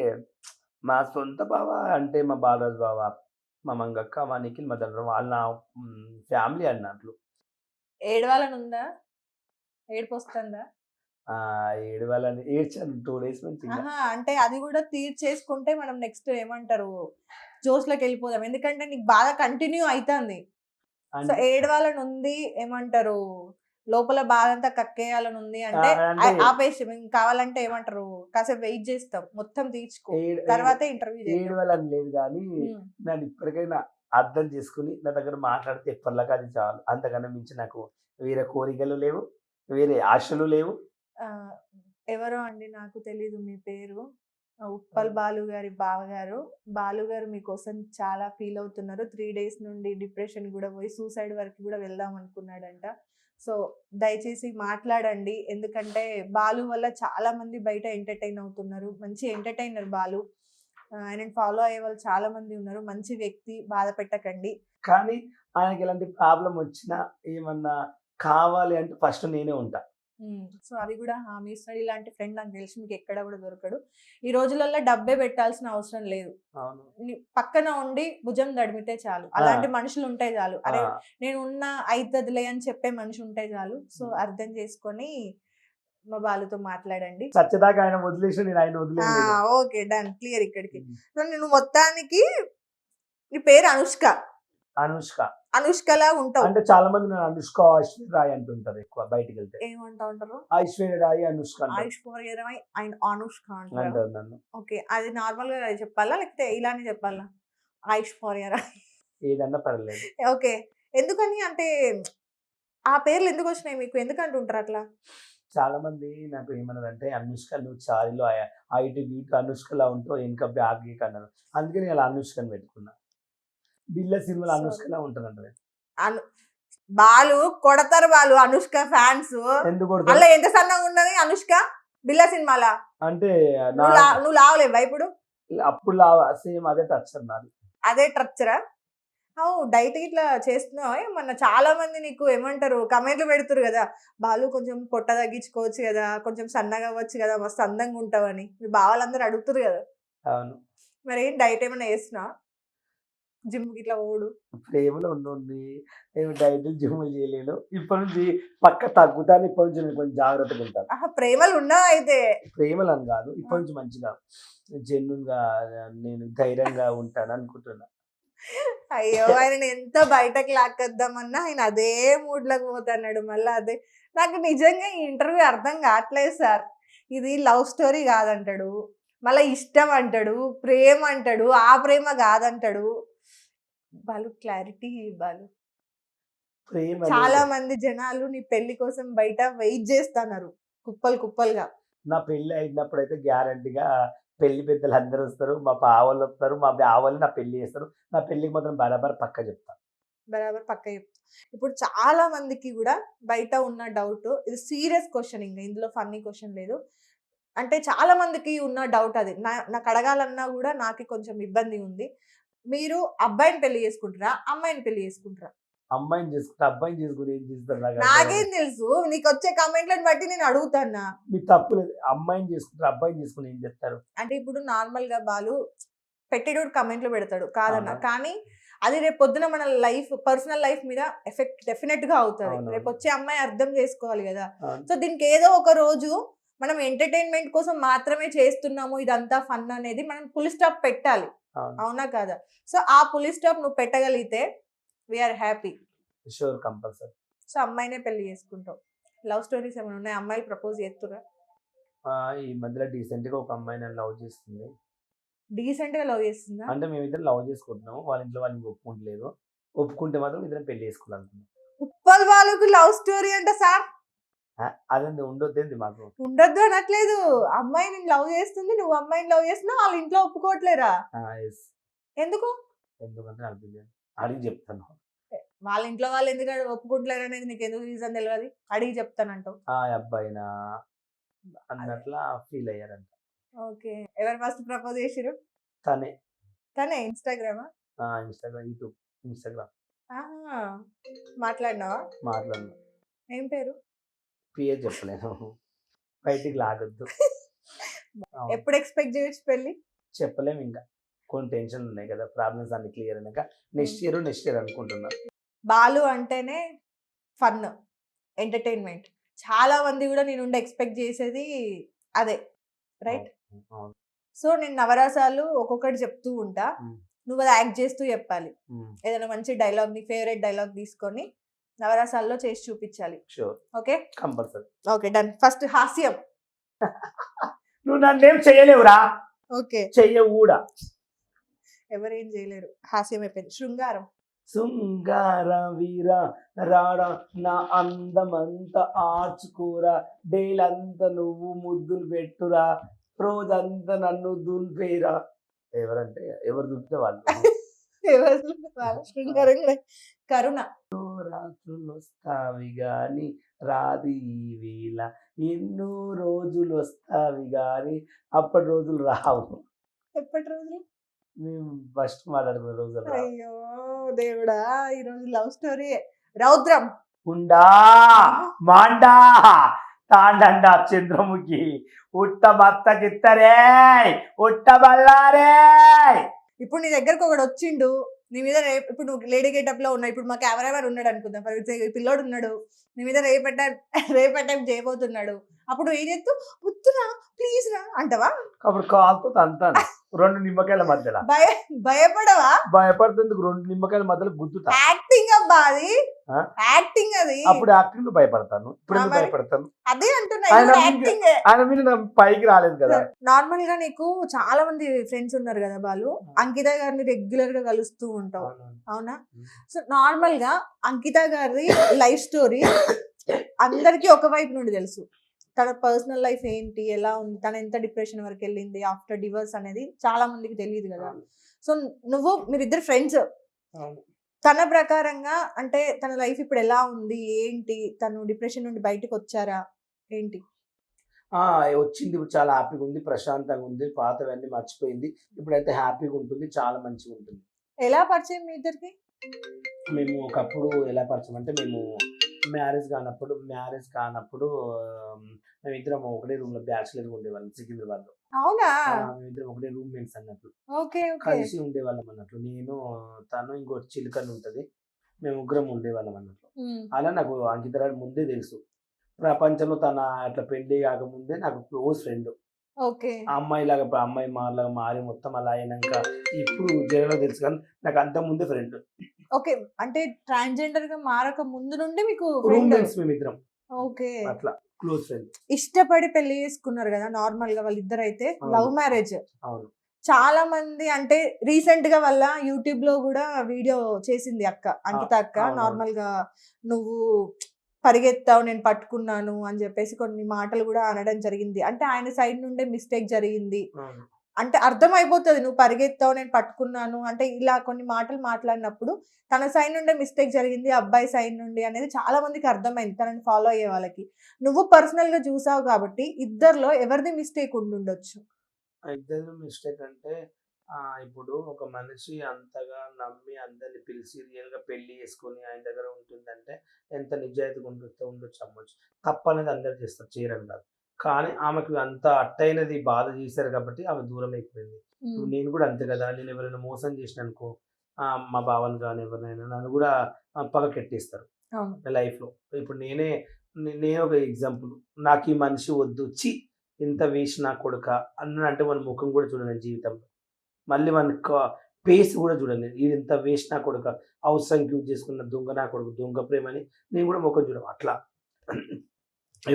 మా సొంత బావ అంటే మా బాలరాజు బావ, మా మంగక్క, మా నిఖిల్, మా ధనరాం వాళ్ళు నా ఫ్యామిలీ అన్నట్లు. ఏడవాలనుందా? ఏడుపొస్తుందా? ఏడవాలని ఏడ్చాను 2 డేస్ నుంచి ఇంగ. ఆహా! అంటే అది గూడా తీర్చేసుకుంటే మనం నెక్స్ట్ ఏమంటారు జోష్‌లోకెళ్ళిపోదాం. ఎందుకంటే నీకు బాగా కంటిన్యూ అయితాంది. సో, అంటే ఏడవాలనుంది ఏమంటారు లోపల బాధంతా కక్కేయాలనుంది అంటే అంటే ఆపేసి మేము కావాలంటే ఏమంటారు కాసేపు వెయిట్ జేస్తాం. మొత్తం తీర్చుకో. ఏడ్ ఏడ్ తర్వాతే ఇంటర్వ్యూ చేద్దాం. ఏడవాలని లేదు గానీ, హ్మ్. నన్ను ఇప్పటికైనా అర్థం చేసుకొని, నా దగ్గర మాట్లాడితే ఎప్పటిలాగా అది చాలు. అంతకన్నా మించి నాకు వేరే కోరికలు లేవు. వేరే ఆశలు లేవు. ఆహ్, ఎవరో అండి నాకు తెలీదు మీ పేరు. ఉప్పల్ బాలు గారి బావగారు. బాలు గారు మీకోసం చాలా ఫీల్ అవుతున్నారు. 3 డేస్ నుండి డిప్రెషన్ గూడా పోయి సూసైడ్ వరకు గూడా వెళ్దాం అనుకున్నాడంట. సో, దయచేసి మాట్లాడండి. ఎందుకంటే బాలు వల్ల చాలా మంది బయట ఎంటర్‌టైన్ అవుతున్నారు. మంచి ఎంటర్‌టైనర్ బాలు. ఆయనని ఫాలో అయ్యే వాళ్ళు చాలా మంది ఉన్నారు. మంచి వ్యక్తి. బాధ పెట్టకండి. కానీ ఆయనకి ఎలాంటి ప్రాబ్లమ్ వచ్చినా, ఏమన్నా కావాలి అంటే ఫస్ట్ నేనే ఉంటా. సో, అది గూడా హామీ ఇస్తున్నాడు. ఇలాంటి ఫ్రెండ్ నాకు తెలిసి మీకెక్కడ గూడా దొరకడు. ఈ రోజులల్లో డబ్బే పెట్టాల్సిన అవసరం లేదు. అవును. పక్కన ఉండి భుజం దడిమితే చాలు. ఆ! అలాంటి మనుషులుంటే చాలు. ఆ! అరే! నేనున్నా అయితదిలే అని చెప్పే మనిషి ఉంటే చాలు. సో, హ్మ్. అర్థం చేసుకొని మా బాలుతో మాట్లాడండి. చచ్చేదాకా ఆయన వదిలేసినా నేను ఆయన్ని ఆ! వదిలేయలేదు. ఓకే. డన్. క్లియర్ ఇక్కడికి. హ్మ్. సో, నువ్వు మొత్తానికి నీ పేరు అనుష్క. అనుష్క. అనుష్కలా ఉంటావు. అంటే చాలా మంది నన్ను అనుష్క, ఐశ్వర్య రాయ్ అంటుంటారు ఎక్కువ బయటికెళ్తే. ఏమంటా ఉంటారు? ఐశ్వర్య రాయ్, అనుష్క అంటారు. ఐశ్వర్య రాయ్ అండ్ అనుష్క అంటారా? అంటారు నన్ను. ఓకే. అది నార్మల్‌గా చెప్పాలా? లేకపోతే ఇలానే చెప్పాలా? ఐశ్వర్య రాయ్. ఏదన్నా పర్లేదు. ఓకే. ఎందుకని అంటే ఆ పేర్లు ఎందుకొచ్చినాయి మీకు? ఎందుకంటుంటారు అట్లా? చాలా మంది నాకు ఏమన్నారంటే, "అనుష్క నువ్వు చాలీలో హైట్, గీట్ అనుష్కలా ఉంటావు. ఎనక బ్యాగ్ గీక్" అన్నారు. అందుకే నేను అలా అనుష్కని పెట్టుకున్నా. 'బిల్లా' సినిమాలో సారీ. అనుష్కలా ఉంటానంట. అను బాలు కొడతారు బాలు అనుష్క ఫ్యాన్స్. ఎందుకు కొడతారు? అల్ల ఎంత సన్నగా ఉన్నది అనుష్క? 'బిల్లా' సినిమాలా? అంటే నా నువ్వు లావలేవా ఇప్పుడు? అప్పుడు సేమ్ అదే టచ్ నాది. అదే ట్రచ్చరా? డైట్ ఇట్లా చేస్తున్నావా ఏమన్నా? చాలా మంది నీకు ఏమంటారు కామెంట్లు పెడుతుర్రు గదా! బాలు కొంచెం పొట్ట తగ్గించుకోవచ్చు గదా! కొంచెం సన్నగా అవ్వచ్చు గదా! మస్తు అందంగా ఉంటావని. మీ బావలందరూ అడుగుతుర్రు గదా! అవును. మరేం డైట్ ఏమన్నా చేస్తున్నావా? జిమ్‌కి ఇట్లా పోవుడు. ప్రేమలో ఉన్నోడిని నేను డైట్‌లు, జిమ్‌లు చేయలేను. ఇప్పటి నుంచి పక్కా తగ్గుతాను. ఇప్పటి నుంచి నేను కొంచెం జాగ్రత్తగా ఉంటాను. ఆహా! ప్రేమలు ఉన్నావా అయితే? ప్రేమలని గాదు. ఆ! ఇప్పటి నుంచి మంచిగా జెన్యూన్‌గా నేను ధైర్యంగా ఉంటాను అనుకుంటున్నా. అయ్యో! ఆయనని ఎంత బయటకి లాక్కొద్దామన్నా ఆయన అదే మూడ్‌లోకి పోతన్నాడు. మళ్ళా అదే నాకు నిజంగా ఈ ఇంటర్వ్యూ అర్థం కావట్లేదు సార్. ఇది లవ్ స్టోరీ కాదంటాడు. మళ్ళా ఇష్టం అంటాడు. ప్రేమ అంటాడు. ఆ ప్రేమ కాదంటాడు. బాలు క్లారిటీ బాలు. ప్రేమ చాలా లేదు. మంది జనాలు నీ పెళ్లి కోసం బయట వెయిట్ చేస్తన్నారు. కుప్పలు కుప్పలుగా. నా పెళ్లి అయినప్పుడైతే గ్యారంటీగా పెళ్లి పెద్దలందరూ వస్తారు. మా బావోళ్ళొస్తారు. మా బావోళ్ళు నా పెళ్లి చేస్తారు. నా పెళ్ళికి మాత్రం బరాబర్ పక్కా చెప్తా. బరాబర్ పక్కా చెప్తా. ఇప్పుడు చాలా మందికి గూడా బయట ఉన్న డౌట్ ఇది సీరియస్ క్వెషన్ ఇందులో ఫన్నీ క్వెషన్ లేదు. అంటే చాలా మందికి ఉన్న డౌట్ అది. నాకు అడగాలన్నా గూడా నాకి కొంచెం ఇబ్బంది ఉంది. మీరు అబ్బాయిని పెళ్లి చేసుకుంటారా? అమ్మాయిని పెళ్లి చేసుకుంటారా? అమ్మాయిని చేసుకుంటే, అబ్బాయిని చేసుకొని ఏం చేస్తారు నాకు అర్థం నాకేం కాదు. తెలుసు? నీకొచ్చే కామెంట్‌లని బట్టి నేను అడుగుతన్నా. మీకు తప్పు లేదు. అమ్మాయిని చేసుకుంటారు, అబ్బాయిని చేసుకొని ఏం చేస్తారు? అంటే ఇప్పుడు నార్మల్‌గా బాలు పెట్టేటోడు కామెంట్‌లు పెడతాడు. కాదన్నా. అవునా? కానీ అది రేపు పొద్దున మన పర్సనల్ లైఫ్ మీద ఎఫెక్ట్ డెఫినెట్‌గా అవుతది. అవునవును. రేపొచ్చే అమ్మాయి అర్థం చేసుకోవాలి గదా! అవును. సో, దీనికి ఏదో ఒక రోజు మనం ఎంటర్‌టైన్‌మెంట్ కోసం మాత్రమే చేస్తున్నాము. ఇదంతా ఫన్ అనేది మనం ఫుల్ స్టాప్ పెట్టాలి. అవును. అవునా? కాదా? సో, ఆ ఫుల్ స్టాప్ నువ్వు పెట్టగలిగితే we are happy. Sure compulsory. So, అమ్మాయినే పెళ్లి చేసుకుంటావు. లవ్ స్టోరీస్ ఏమైనా ఉన్నాయి? అమ్మాయిలు ప్రపోజ్ చేస్తురా? ఈ మధ్యలో డీసెంట్ గా ఒక అమ్మాయి నన్ను లవ్ చేస్తుంది. డీసెంట్ గా లవ్ చేస్తుందా? అంటే మేమిద్దరం లవ్ చేసుకుంటున్నాము, వాళ్ళ ఇంట్లో వాళ్ళు ఇంకా ఒప్పుకుంటలేదు. ఒప్పుకుంటే మాత్రం ఇద్దరం పెళ్లి చేసుకోవాలనుకున్నాం. ఉప్పల్ వాళ్ళకు లవ్ స్టోరీ అంటే సార్ అదంతా ఉండొద్దేంది మాకు. ఉండొద్దు అనట్లేదు. అమ్మాయి నేను లవ్ చేస్తుంది, నువ్వు అమ్మాయిని లవ్ చేస్తున్నావు, వాళ్ళ ఇంట్లో ఒప్పుకోవట్లేరా? Yes. ఎందుకు? ఎందుకంటే నాకు తెలియదు, అడిగి చెప్తాను. వాళ్ళ ఇంట్లో వాళ్ళు ఎందుకు ఒప్పుకుంటలేరు అనేది నీకు ఎందుకు రీజన్ తెలియదు? అడిగి చెప్తానంటావు. ఆ అబ్బాయినా అన్నట్లా ఫీల్ అయ్యారంట. ఓకే, ఎవరు ఫస్ట్ ప్రపోజ్ చేసిరు? తనే. తనే ఇన్స్టాగ్రామా? Instagram, YouTube, Instagram. మాట్లాడినావా? మాట్లాడను. ఏం పేరు? పేరు చెప్పలేను, బయటికి లాగొద్దు. అవును. ఎప్పుడు ఎక్స్పెక్ట్ చేయొచ్చు పెళ్లి? చెప్పలేము, ఇంకా కొన్ని టెన్షన్ ఉన్నాయి కదా, ప్రాబ్లమ్స్ అన్ని క్లియర్ అయినాక నెక్స్ట్ ఇయర్ అనుకుంటున్నా. బాలు అంటేనే ఫన్, ఎంటర్టైన్మెంట్. చాలా మంది కూడా నేను ఎక్స్పెక్ట్ చేసేది అదే, రైట్? అవును. సో నేను నవరసాలు ఒక్కొక్కటి చెప్తూ ఉంటా, నువ్వు అది యాక్ట్ చేస్తూ చెప్పాలి. ఏదైనా మంచి డైలాగ్, నీ ఫేవరెట్ డైలాగ్ తీసుకొని నవరసాల్లో చేసి చూపించాలి. Sure, okay, compulsory. Okay, done. First హాస్యం. నువ్వు నన్నేం చెయ్యలేవురా. ఓకే, చెయ్యవు కూడా. ఎవరేం చేయలేరు. హాస్యం అయిపోయింది. శృంగారం. శృంగార వీర రాడ నా అందమంతా ఆర్చుకోరా, డేలంతా నువ్వు ముద్దులు పెట్టురా, రోజంతా నన్ను దున్పేరా. ఎవరంటే ఎవరు దుంపితే వాళ్ళు. శృంగారం. కరుణ. రాత్రులు వస్తావి గాని రాది ఈ వేళ, ఎన్నో రోజులు వస్తావి గాని అప్పటి రోజులు రావు. ఎప్పటి రోజులు? మేము ఫస్ట్ మాట్లాడుకున్న రోజులు రావు. అయ్యో దేవుడా, ఈ రోజు లవ్ స్టోరీ. రౌద్రం. ఉండా మాండా తాండండ చంద్రముఖి ఉట్ట భర్త గిత్తరే ఉట్ట బల్లారే. ఇప్పుడు నీ దగ్గరకు ఒకడు వచ్చిండు, నీ మీద ఇప్పుడు నువ్వు లేడీ గెటప్ లో ఉన్నావు, ఇప్పుడు మా కెమెరామెన్ ఉన్నాడు అనుకుందాం, ఫర్ ఎగ్జాంపుల్ పిల్లోడు ఉన్నాడు, నీ మీద రేపట్టాం చేయబోతున్నాడు, అప్పుడు ఏం చేస్తూ వద్దురా ప్లీజ్ రా అంటావా? అప్పుడు కాల్తో తంతాను 2 నిమ్మకాయల మధ్యలో. భయపడవా? భయపడుతుందుకు 2 నిమ్మకాయల మధ్యలో గుద్దుతా. యాక్టింగ్ అబ్బా, అది యాక్టింగ్. అది అప్పుడు యాక్టింగ్ భయపడతాను, ఇప్పుడు భయపడతాను. అదే అంటున్నా, ఆయన మీద నా పైకి రాలేదు కదా. నార్మల్ గా నీకు చాలా మంది ఫ్రెండ్స్ ఉన్నారు కదా బాలు, అంకిత గారిని రెగ్యులర్ గా కలుస్తూ ఉంటావు, అవునా? సో నార్మల్ గా అంకిత గారి లైఫ్ స్టోరీ అందరికి ఒక వైపు నుండి తెలుసు. తన పర్సనల్ లైఫ్ ఏంటి, ఎలా ఉంది, తన ఎంత డిప్రెషన్ వరకు వెళ్ళింది ఆఫ్టర్ డివోర్స్ అనేది చాలా మందికి తెలియదు కదా. సో మీరిద్దరు ఫ్రెండ్స్, తన ప్రకారంగా అంటే తన లైఫ్ ఇప్పుడు ఎలా ఉంది, ఏంటి, తను డిప్రెషన్ నుండి బయటకు వచ్చారా ఏంటి? వచ్చింది, ఇప్పుడు చాలా హ్యాపీగా ఉంది, ప్రశాంతంగా ఉంది, పాతవన్నీ మర్చిపోయింది, ఇప్పుడైతే హ్యాపీగా ఉంటుంది, చాలా మంచిగా ఉంటుంది. ఎలా పరిచయం మీ ఇద్దరికి? మేము ఒకప్పుడు ఎలా పరిచయం అంటే, మేము మ్యారేజ్ కానప్పుడు మేమిద్దరం ఒకటే రూమ్ లో బ్యాచులర్ ఉండేవాళ్ళం సికింద్రాబాద్ లో. అవునా? మేమిద్దరం ఒకటే రూమ్మేట్స్ అన్నట్లు, ఓకే, కలిసి ఉండేవాళ్ళం అన్నట్లు. నేను, తను, ఇంకోటి చిలుకని ఉంటది, మేము ముగ్గురం ఉండేవాళ్ళం అన్నట్లు. అలా నాకు అంకిత ముందే తెలుసు, ప్రపంచంలో తన అట్లా పెళ్లి కాకముందే నాకు క్లోజ్ ఫ్రెండ్. అమ్మాయి మారలాగా మారి మొత్తం అలా అయినాక ఇప్పుడు జనంలో తెలుసు, కానీ నాకు అంత ముందే ఫ్రెండ్. ఓకే, అంటే ట్రాన్స్జెండర్ గా మారక ముందు నుండి మీకు రూమ్మేట్స్ మేమిద్దరం. ఓకే, అట్లా క్లోజ్ ఫ్రెండ్. ఇష్టపడి పెళ్లి చేసుకున్నారు కదా నార్మల్ గా వాళ్ళిద్దరు, అయితే లవ్ మ్యారేజ్. అవును. చాలా మంది అంటే రీసెంట్ గా వల్ల యూట్యూబ్ లో కూడా వీడియో చేసింది అక్క, అంకిత అక్క. నార్మల్ గా నువ్వు పరిగెత్తావు, నేను పట్టుకున్నాను అని చెప్పేసి కొన్ని మాటలు కూడా అనడం జరిగింది. అంటే ఆయన సైడ్ నుండే మిస్టేక్ జరిగింది అంటే అర్థమైపోతుంది, నువ్వు పరిగెత్తావు నేను పట్టుకున్నాను అంటే ఇలా కొన్ని మాటలు మాట్లాడినప్పుడు తన సైడ్ నుండే మిస్టేక్ జరిగింది, అబ్బాయి సైడ్ నుండి అనేది చాలా మందికి అర్థమైంది, తనని ఫాలో అయ్యే వాళ్ళకి. నువ్వు పర్సనల్ గా చూసావు కాబట్టి ఇద్దరిలో ఎవరిది మిస్టేక్ ఉండొచ్చు? ఇద్దరు మిస్టేక్ అంటే, ఇప్పుడు ఒక మనిషి అంతగా నమ్మి అందరిని పిలిచి రియల్ గా పెళ్లి చేసుకుని ఆయన దగ్గర ఉంటుందంటే ఎంత నిజాయితీగా ఉండొచ్చు అమ్మొచ్చు. తప్పనేది అందరు చేస్తారు, చేయరని కాదు, కానీ ఆమెకు అంత అట్టయినది బాధ చేశారు కాబట్టి ఆమె దూరం అయిపోయింది. నేను కూడా అంతే కదా, నేను ఎవరైనా మోసం చేసిన అనుకో, మా బావని కానీ ఎవరినైనా నన్ను కూడా పగకెట్టేస్తారు లైఫ్ లో. ఇప్పుడు నేను ఒక ఎగ్జాంపుల్, నాకు ఈ మనిషి వద్దు, చి ఇంత వేసి నా కొడుక అంటే మన ముఖం కూడా చూడండి జీవితంలో, మళ్ళీ మన పేస్ కూడా చూడండి, ఇది ఇంత వేస్ట్ నా కొడుక, అవసరానికి యూజ్ చేసుకున్న దొంగ నా కొడుకు, దొంగ ప్రేమని నేను కూడా ముఖం చూడడం. అట్లా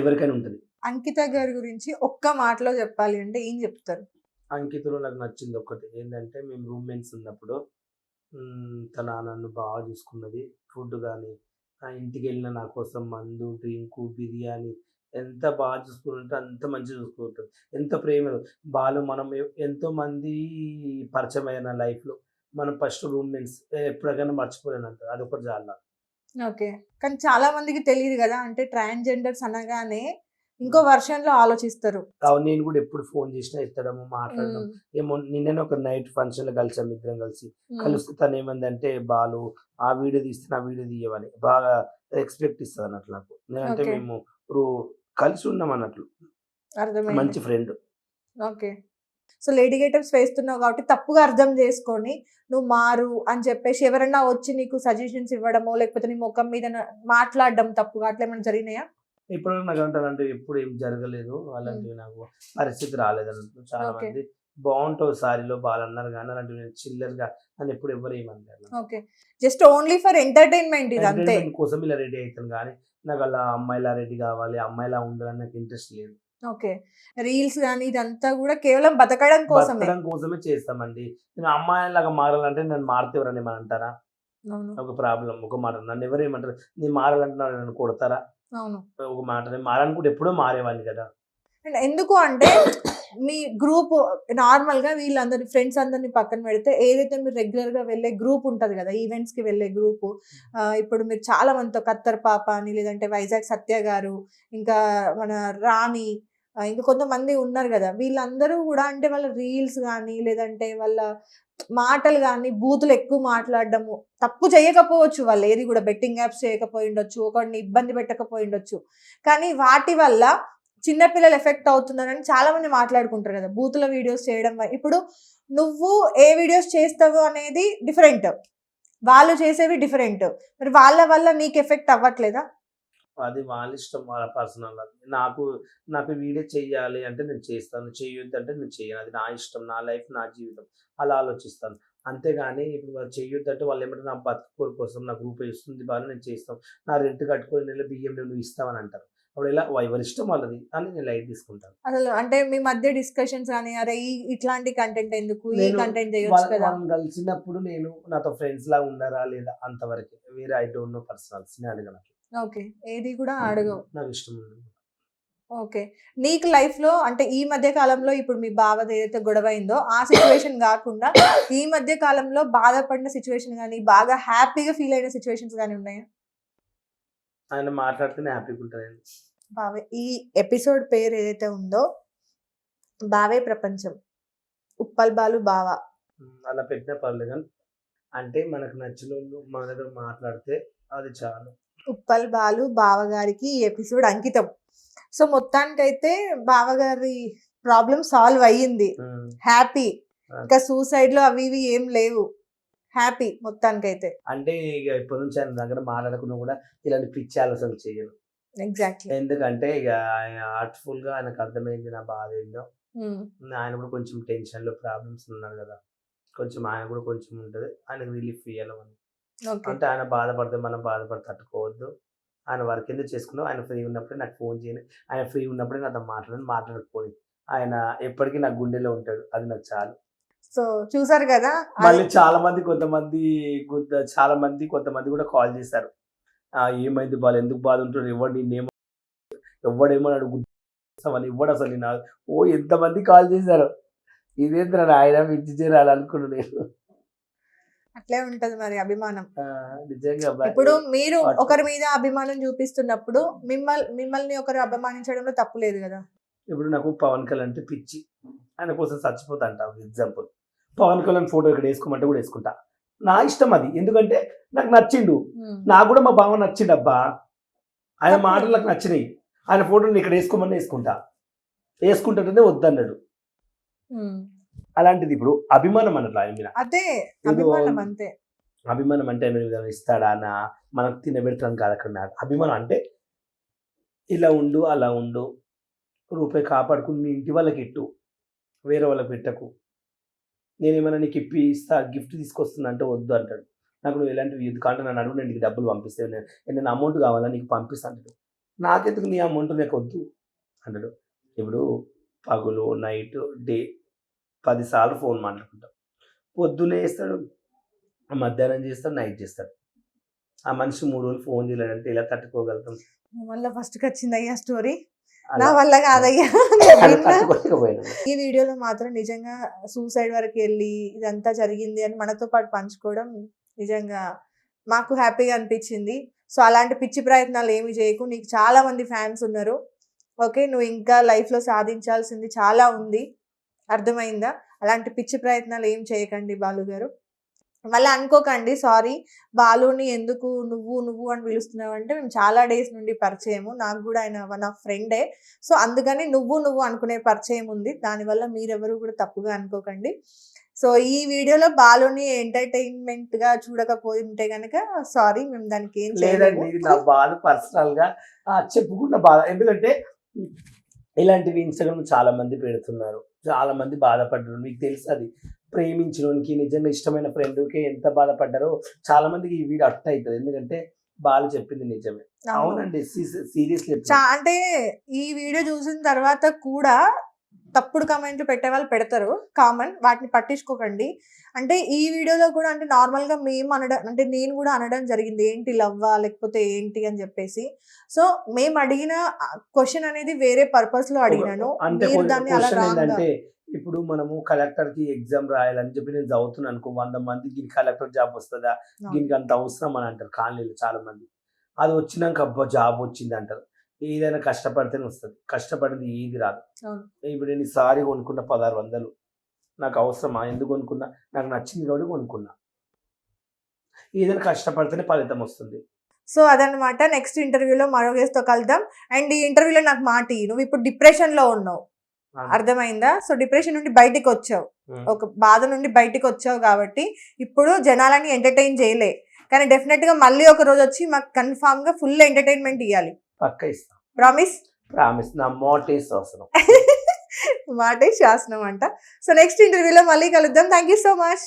ఎవరికైనా ఉంటుంది. అంకిత గారి గురించి ఒక్క మాటలో చెప్పాలి అంటే ఏం చెప్తారు? అంకితలో నాకు నచ్చింది ఒకటి ఏంటంటే, మేము రూమ్మేట్స్ ఉన్నప్పుడు తన నన్ను బాగా చూసుకున్నది. ఫుడ్ కానీ, ఇంటికి వెళ్ళిన నా కోసం మందు, డ్రింకు, బిర్యానీ ఎంత బాగా చూసుకుంటుంటే అంత మంచిగా చూసుకుంటుంది. ఎంత ప్రేమ బాలు మనం ఎంతో మంది పరిచయం అయిన లైఫ్లో మనం ఫస్ట్ రూమ్మేట్స్ ఎప్పటికైనా మర్చిపోలేనంత అదొకటి చాలు నాకు. ఓకే. కానీ చాలా మందికి తెలియదు కదా, అంటే ట్రాన్స్జెండర్స్ అనగానే ఇంకో వర్షన్లో ఆలోచిస్తారు. అవును, నేను కూడా ఎప్పుడు ఫోన్ చేసినా ఎత్తడము మాట్లాడడం. ఉమ్, ఏమో నిన్ననే ఒక నైట్ ఫంక్షన్లో కలిసాం ఇద్దరం కలిసి. ఉమ్, కలిస్తే తను ఏమందంటే, బాలు ఆ వీడియో తీస్తే నా వీడియో తీయమని బాగా ఎక్స్పెక్ట్ ఇస్తుంది అన్నట్లు నాకు. నేనంటే ఓకే. మేము కలిసి ఉన్నాం అన్నట్లు, అర్థమైంది. మంచి friend. Okay. So lady getups వేస్తున్నావు కాబట్టి తప్పుగా అర్థం చేసుకొని నువ్వు మారు అని చెప్పేసి ఎవరైనా వచ్చి నీకు సజెషన్స్ ఇవ్వడమో లేకపోతే నీ ముఖం మీద మాట్లాడడం తప్పుగా అట్లా ఏమైనా జరిగినాయా? ఇప్పుడు నాకు అంటారంటే ఎప్పుడు ఏం జరగలేదు, అలాంటివి నాకు పరిస్థితి రాలేదు అన్నట్లు. చాలా ఓకే. మంది బాగుంటావు సారీలో బాగా అన్నారు కానీ అలాంటివి నేను చిల్లర్గా అని ఎప్పుడు ఎవరు ఏమన్నారు. Okay. Just only for entertainment ఇది అంతే. ఎంటర్టైన్మెంట్ కోసం ఇలా రెడీ అవుతాను కానీ నాకు అలా అమ్మాయిలా రెడీ కావాలి, అమ్మాయిలా ఉండాలని నాకు ఇంట్రెస్ట్ లేదు. ఓకే. రీల్స్ కానీ ఇదంతా కూడా కేవలం బతకడం కోసమే. బతకడం కోసమే చేస్తామండి. నేను అమ్మాయిలాగా మారాలంటే నన్ను మారితే ఎవరని ఏమని అంటారా? అవును. ఒక ప్రాబ్లం, ఒక మాట నన్ను ఎవరు ఏమంటారు? నేను మారాలంటే నన్ను కొడతారా? అవును. ఒక మాట నేను మారాలనుకుంటే ఎప్పుడో మారేవాడిని కదా. అండ్ ఎందుకు అంటే మీ గ్రూప్ నార్మల్గా వీళ్ళందరి ఫ్రెండ్స్ అందరిని పక్కన పెడితే ఏదైతే మీరు రెగ్యులర్గా వెళ్ళే గ్రూప్ ఉంటుంది కదా, ఈవెంట్స్కి వెళ్ళే గ్రూపు, ఇప్పుడు మీరు చాలా మందితో కత్తర్ పాప అని, లేదంటే వైజాగ్ సత్య గారు, ఇంకా మన రాణి, ఇంకా కొంతమంది ఉన్నారు కదా, వీళ్ళందరూ కూడా అంటే వాళ్ళ రీల్స్ కానీ లేదంటే వాళ్ళ మాటలు కానీ బూతులు ఎక్కువ మాట్లాడడము, తప్పు చేయకపోవచ్చు వాళ్ళు, ఏది కూడా బెట్టింగ్ యాప్స్ చేయకపోయి ఉండొచ్చు, ఒకరిని ఇబ్బంది పెట్టకపోయి ఉండొచ్చు, కానీ వాటి వల్ల చిన్నపిల్లలు ఎఫెక్ట్ అవుతున్నారని చాలా మంది మాట్లాడుకుంటారు కదా, బూతుల వీడియోస్ చేయడం వల్ల. ఇప్పుడు నువ్వు ఏ వీడియోస్ చేస్తావు అనేది డిఫరెంట్, వాళ్ళు చేసేవి డిఫరెంట్, మరి వాళ్ళ వల్ల నీకు ఎఫెక్ట్ అవ్వట్లేదా? అది వాళ్ళ ఇష్టం, వాళ్ళ పర్సనల్. అది నాకు వీడియో చెయ్యాలి అంటే నేను చేస్తాను, చెయ్యొద్దు అంటే నేను చెయ్యను. అది నా ఇష్టం, నా లైఫ్, నా జీవితం, అలా ఆలోచిస్తాను. అంతేగాని ఇప్పుడు వాళ్ళు చెయ్యొద్దు అంటే వాళ్ళు ఏమంటారు, నా బతుకు కోసం నాకు రూపాయి ఇస్తుంది బాగా నేను చేస్తాం, నా రెంట్ కట్టుకొని నెల బియ్యం నువ్వు ఇస్తావని అంటారు. అప్పుడు ఇలా ఎవరి ఇష్టం వాళ్ళది అని నేను లైట్ తీసుకుంటాను. అసలు అంటే మీ మధ్య డిస్కషన్స్ కానీ, అరే ఇట్లాంటి కంటెంట్ ఎందుకు, ఈ నేను కంటెంట్ చేయొచ్చు కదా? వాళ్ళని కలిసినప్పుడు నేను నాతో ఫ్రెండ్స్ లాగా ఉన్నారా లేదా అంతవరకు, వేరే ఐ డోంట్ నో పర్సనల్స్ నేను అడగను. ఓకే. ఏది కూడా అడగవు. నాకు ఇష్టం ఉండదు. ఓకే. నీకు లైఫ్‌లో అంటే ఈ మధ్య కాలంలో ఇప్పుడు మీ బావది ఏదైతే గొడవ అయిందో ఆ సిట్యుయేషన్ గాకుండా ఈ మధ్య కాలంలో బాధపడిన సిట్యుయేషన్ గాని, బాగా హ్యాపీగా ఫీల్ అయిన సిట్యుయేషన్స్ గాని ఉన్నాయా? ఆయన మాట్లాడితేనే హ్యాపీగా ఉంటుంది. బావే ఈ ఎపిసోడ్ పేరు ఏదైతే ఉందో బావే ప్రపంచం. ఉప్పల్ బాలు బావ. అలా పెట్టినా పర్లేదు కానీ అంటే మనకు నచ్చిన వాళ్ళు మన దగ్గర మాట్లాడితే అది చాలు. ఉప్పల్ బాలు బావగారికి ఈ ఎపిసోడ్ అంకితం. సో మొత్తానికైతే బావగారి ప్రాబ్లం సాల్వ్ అయ్యింది. హ్యాపీ. ఇంకా సూసైడ్‌లు అవి ఇవి ఏం లేవు. హ్యాపీ మొత్తానికైతే. అంటే ఇక ఇప్పటి నుంచి ఆయన దగ్గర మాట్లాడకుండా కూడా ఇలాంటి పిచ్చి ఆలోచనలు చేయను. ఎగ్జాక్ట్‌లీ. ఎందుకంటే ఇక ఆయన హార్ట్‌ఫుల్‌గా ఆయనకు అర్థమైంది నా బాధ ఏందో. ఆయన కూడా కొంచెం టెన్షన్‌లో ప్రాబ్లమ్స్ ఉన్నారు కదా, కొంచెం ఆయన కూడా కొంచెం ఉంటుంది, ఆయనకు రిలీఫ్ ఇవ్వాలని. ఓకే. అంటే ఆయన బాధపడితే మనం బాధపడి తట్టుకోవద్దు. ఆయన వర్క్ ఎందుకు చేసుకున్నావు, ఆయన ఫ్రీ ఉన్నప్పుడే నాకు ఫోన్ చేయండి, ఆయన ఫ్రీ ఉన్నప్పుడే నాతో మాట్లాడకపోయి ఆయన ఎప్పటికీ నా గుండెలో ఉంటాడు, అది నాకు చాలు. సో చూసారు కదా, మళ్ళీ చాలా మంది కొంతమంది కూడా కాల్ చేశారు, ఏమైంది బాలు, ఎందుకు బాధ ఉంటున్నాడు, ఎవడేమో అడుగుతామని, ఇవ్వడు అసలు నా. ఓ ఎంతమంది కాల్ చేశారు, ఇదేంద్ర ఆయన పిచ్చి చేయాలి అనుకున్నాను నేను. అట్లే ఉంటది మరి అభిమానం. నిజంగా ఇప్పుడు మీరు ఒకరి మీద అభిమానం చూపిస్తున్నప్పుడు మిమ్మల్ని ఒకరు అభిమానించడంలో తప్పు లేదు కదా. ఇప్పుడు నాకు పవన్ కళ్యాణ్ అంటే పిచ్చి, ఆయన కోసం చచ్చిపోతా అంట. ఎగ్జాంపుల్, పవన్ కళ్యాణ్ ఫోటో ఇక్కడ వేసుకోమంటే కూడా వేసుకుంటా, నా ఇష్టం అది. ఎందుకంటే నాకు నచ్చిండు, నాకు కూడా మా బావ నచ్చిండు అబ్బా, ఆయన మాటలు నాకు నచ్చినాయి, ఆయన ఫోటోని ఇక్కడ వేసుకోమని వేసుకుంటుంటేనే వద్దన్నాడు. అలాంటిది ఇప్పుడు అభిమానం అన్నట్లు ఆయన మీద. అదే అభిమానం అంతే. అభిమానం అంటే ఆయన విధానం ఇస్తాడా నా, మనకు తినబెడతాం కాదు అక్కడ మ్యాటర్. అభిమానం అంటే ఇలా ఉండు, అలా ఉండు, రూపాయి కాపాడుకుని మీ ఇంటి వాళ్ళకి ఇట్టు, వేరే వాళ్ళకి పెట్టకు, నేనేమైనా నీకు ఇస్తా గిఫ్ట్ తీసుకొస్తున్నా అంటే వద్దు అంటాడు. నాకు నువ్వు ఎలాంటివి కాంటే నన్ను అడుగు, నేను నీకు డబ్బులు పంపిస్తే, నేను అమౌంట్ కావాలా నీకు పంపిస్తా అంటాడు. నాకెందుకు నీ అమౌంట్ నాకు వద్దు అన్నాడు. ఇప్పుడు పగులు నైట్ డే 10 సార్లు ఫోన్ మాట్లాడుకుంటాం. పొద్దునే చేస్తాడు, మధ్యాహ్నం చేస్తాడు, నైట్ చేస్తాడు. ఆ మనిషి 3 రోజులు ఫోన్ చేయలేడంటే ఇలా తట్టుకోగలుగుతాం? మళ్ళీ ఫస్ట్కి వచ్చింది అయ్యా స్టోరీ, అలా నా వల్ల కాదయ్యా. అలా తట్టుకోలేకపోయాను. ఈ వీడియోలో మాత్రం నిజంగా సూసైడ్ వరకు వెళ్ళి ఇదంతా జరిగింది అని మనతో పాటు పంచుకోవడం నిజంగా మాకు హ్యాపీగా అనిపించింది. సో అలాంటి పిచ్చి ప్రయత్నాలు ఏమి చేయకు, నీకు చాలా మంది ఫ్యాన్స్ ఉన్నారు. ఓకే, నువ్వు ఇంకా లైఫ్లో సాధించాల్సింది చాలా ఉంది, అర్థమైందా? అలాంటి పిచ్చి ప్రయత్నాలు ఏం చేయకండి బాలు గారు. మళ్ళీ అనుకోకండి సారీ బాలుని ఎందుకు నువ్వు నువ్వు అని పిలుస్తున్నావు అంటే, మేము చాలా డేస్ నుండి పరిచయము, నాకు కూడా ఆయన వన్ ఆఫ్ ఫ్రెండే. సో అందుకని నువ్వు నువ్వు అనుకునే పరిచయం ఉంది, దానివల్ల మీరెవరు కూడా తప్పుగా అనుకోకండి. సో ఈ వీడియోలో బాలుని ఎంటర్టైన్మెంట్గా చూడకపోతే కనుక సారీ, మేము దానికి ఏం లేదండి, ఇది నా చేయలేము. బాధ పర్సనల్ గా చెప్పుకున్న బాధ. ఎందుకంటే ఇలాంటివి ఇన్స్టాగ్రామ్ చాలా మంది పెడుతున్నారు, చాలా మంది బాధపడ్డారు. మీకు తెలుసు అది ప్రేమించడానికి నిజంగా ఇష్టమైన ఫ్రెండ్కి ఎంత బాధపడ్డారో చాలా మందికి ఈ వీడియో అట్ట అవుతుంది. ఎందుకంటే బాలు చెప్పింది నిజమే. అవునండి, సీరియస్లీ అంటే ఈ వీడియో చూసిన తర్వాత కూడా తప్పుడు కమెంట్లు పెట్టే వాళ్ళు పెడతారు, కామన్, వాటిని పట్టించుకోకండి. అంటే ఈ వీడియోలో కూడా అంటే నార్మల్గా మేము అనడం, అంటే నేను కూడా అనడం జరిగింది ఏంటి లవ్వా లేకపోతే ఏంటి అని చెప్పేసి. సో మేము అడిగిన క్వశ్చన్ అనేది వేరే పర్పస్ లో అడిగినాను, అంటే మీరు దాన్ని అలా క్వశ్చన్ wrong గా- ఏంటంటే, ఇప్పుడు మనము కలెక్టర్ కి ఎగ్జామ్ రాయాలని చెప్పి నేను చదువుతున్నాను అనుకో, 100 మందికి కలెక్టర్ జాబ్ వస్తుందా, దీనికి అంత అవసరం అని అంటారు కాలనీలో చాలా మంది. అది వచ్చినాక అబ్బా జాబ్ వచ్చింది అంటారు. ఏదైనా కష్టపడితేనే వస్తుంది, కష్టపడింది ఏది రాదు. అవును. ఇప్పుడు నేను సారీ కొనుక్కున్న 1600, నాకు అవసరమా? ఎందుకు కొనుక్కున్నా? నాకు నచ్చింది కాబట్టి కొనుక్కున్నా. ఏదైనా కష్టపడితేనే ఫలితం వస్తుంది. సో అదనమాట, నెక్స్ట్ ఇంటర్వ్యూలో మరో గెస్ట్ తో కలుద్దాం. అండ్ ఈ ఇంటర్వ్యూలో నాకు మాట ఇయ్యి, నువ్వు ఇప్పుడు డిప్రెషన్ లో ఉన్నావు, అర్థమైందా? సో డిప్రెషన్ నుండి బయటికి వచ్చావు, ఒక బాధ నుండి బయటికి వచ్చావు కాబట్టి ఇప్పుడు జనాలని ఎంటర్టైన్ చేయలే, కానీ డెఫినెట్ గా మళ్ళీ ఒక రోజు వచ్చి మాకు కన్ఫామ్ గా ఫుల్ ఎంటర్టైన్మెంట్ ఇవ్వాలి. పక్క ఇస్తాం, ప్రామిస్. ప్రామిస్, నా మోటేస్ అవసరం. మాటే శాసనం అంట. సో నెక్స్ట్ ఇంటర్వ్యూలో మళ్ళీ కలుద్దాం. Thank you so much.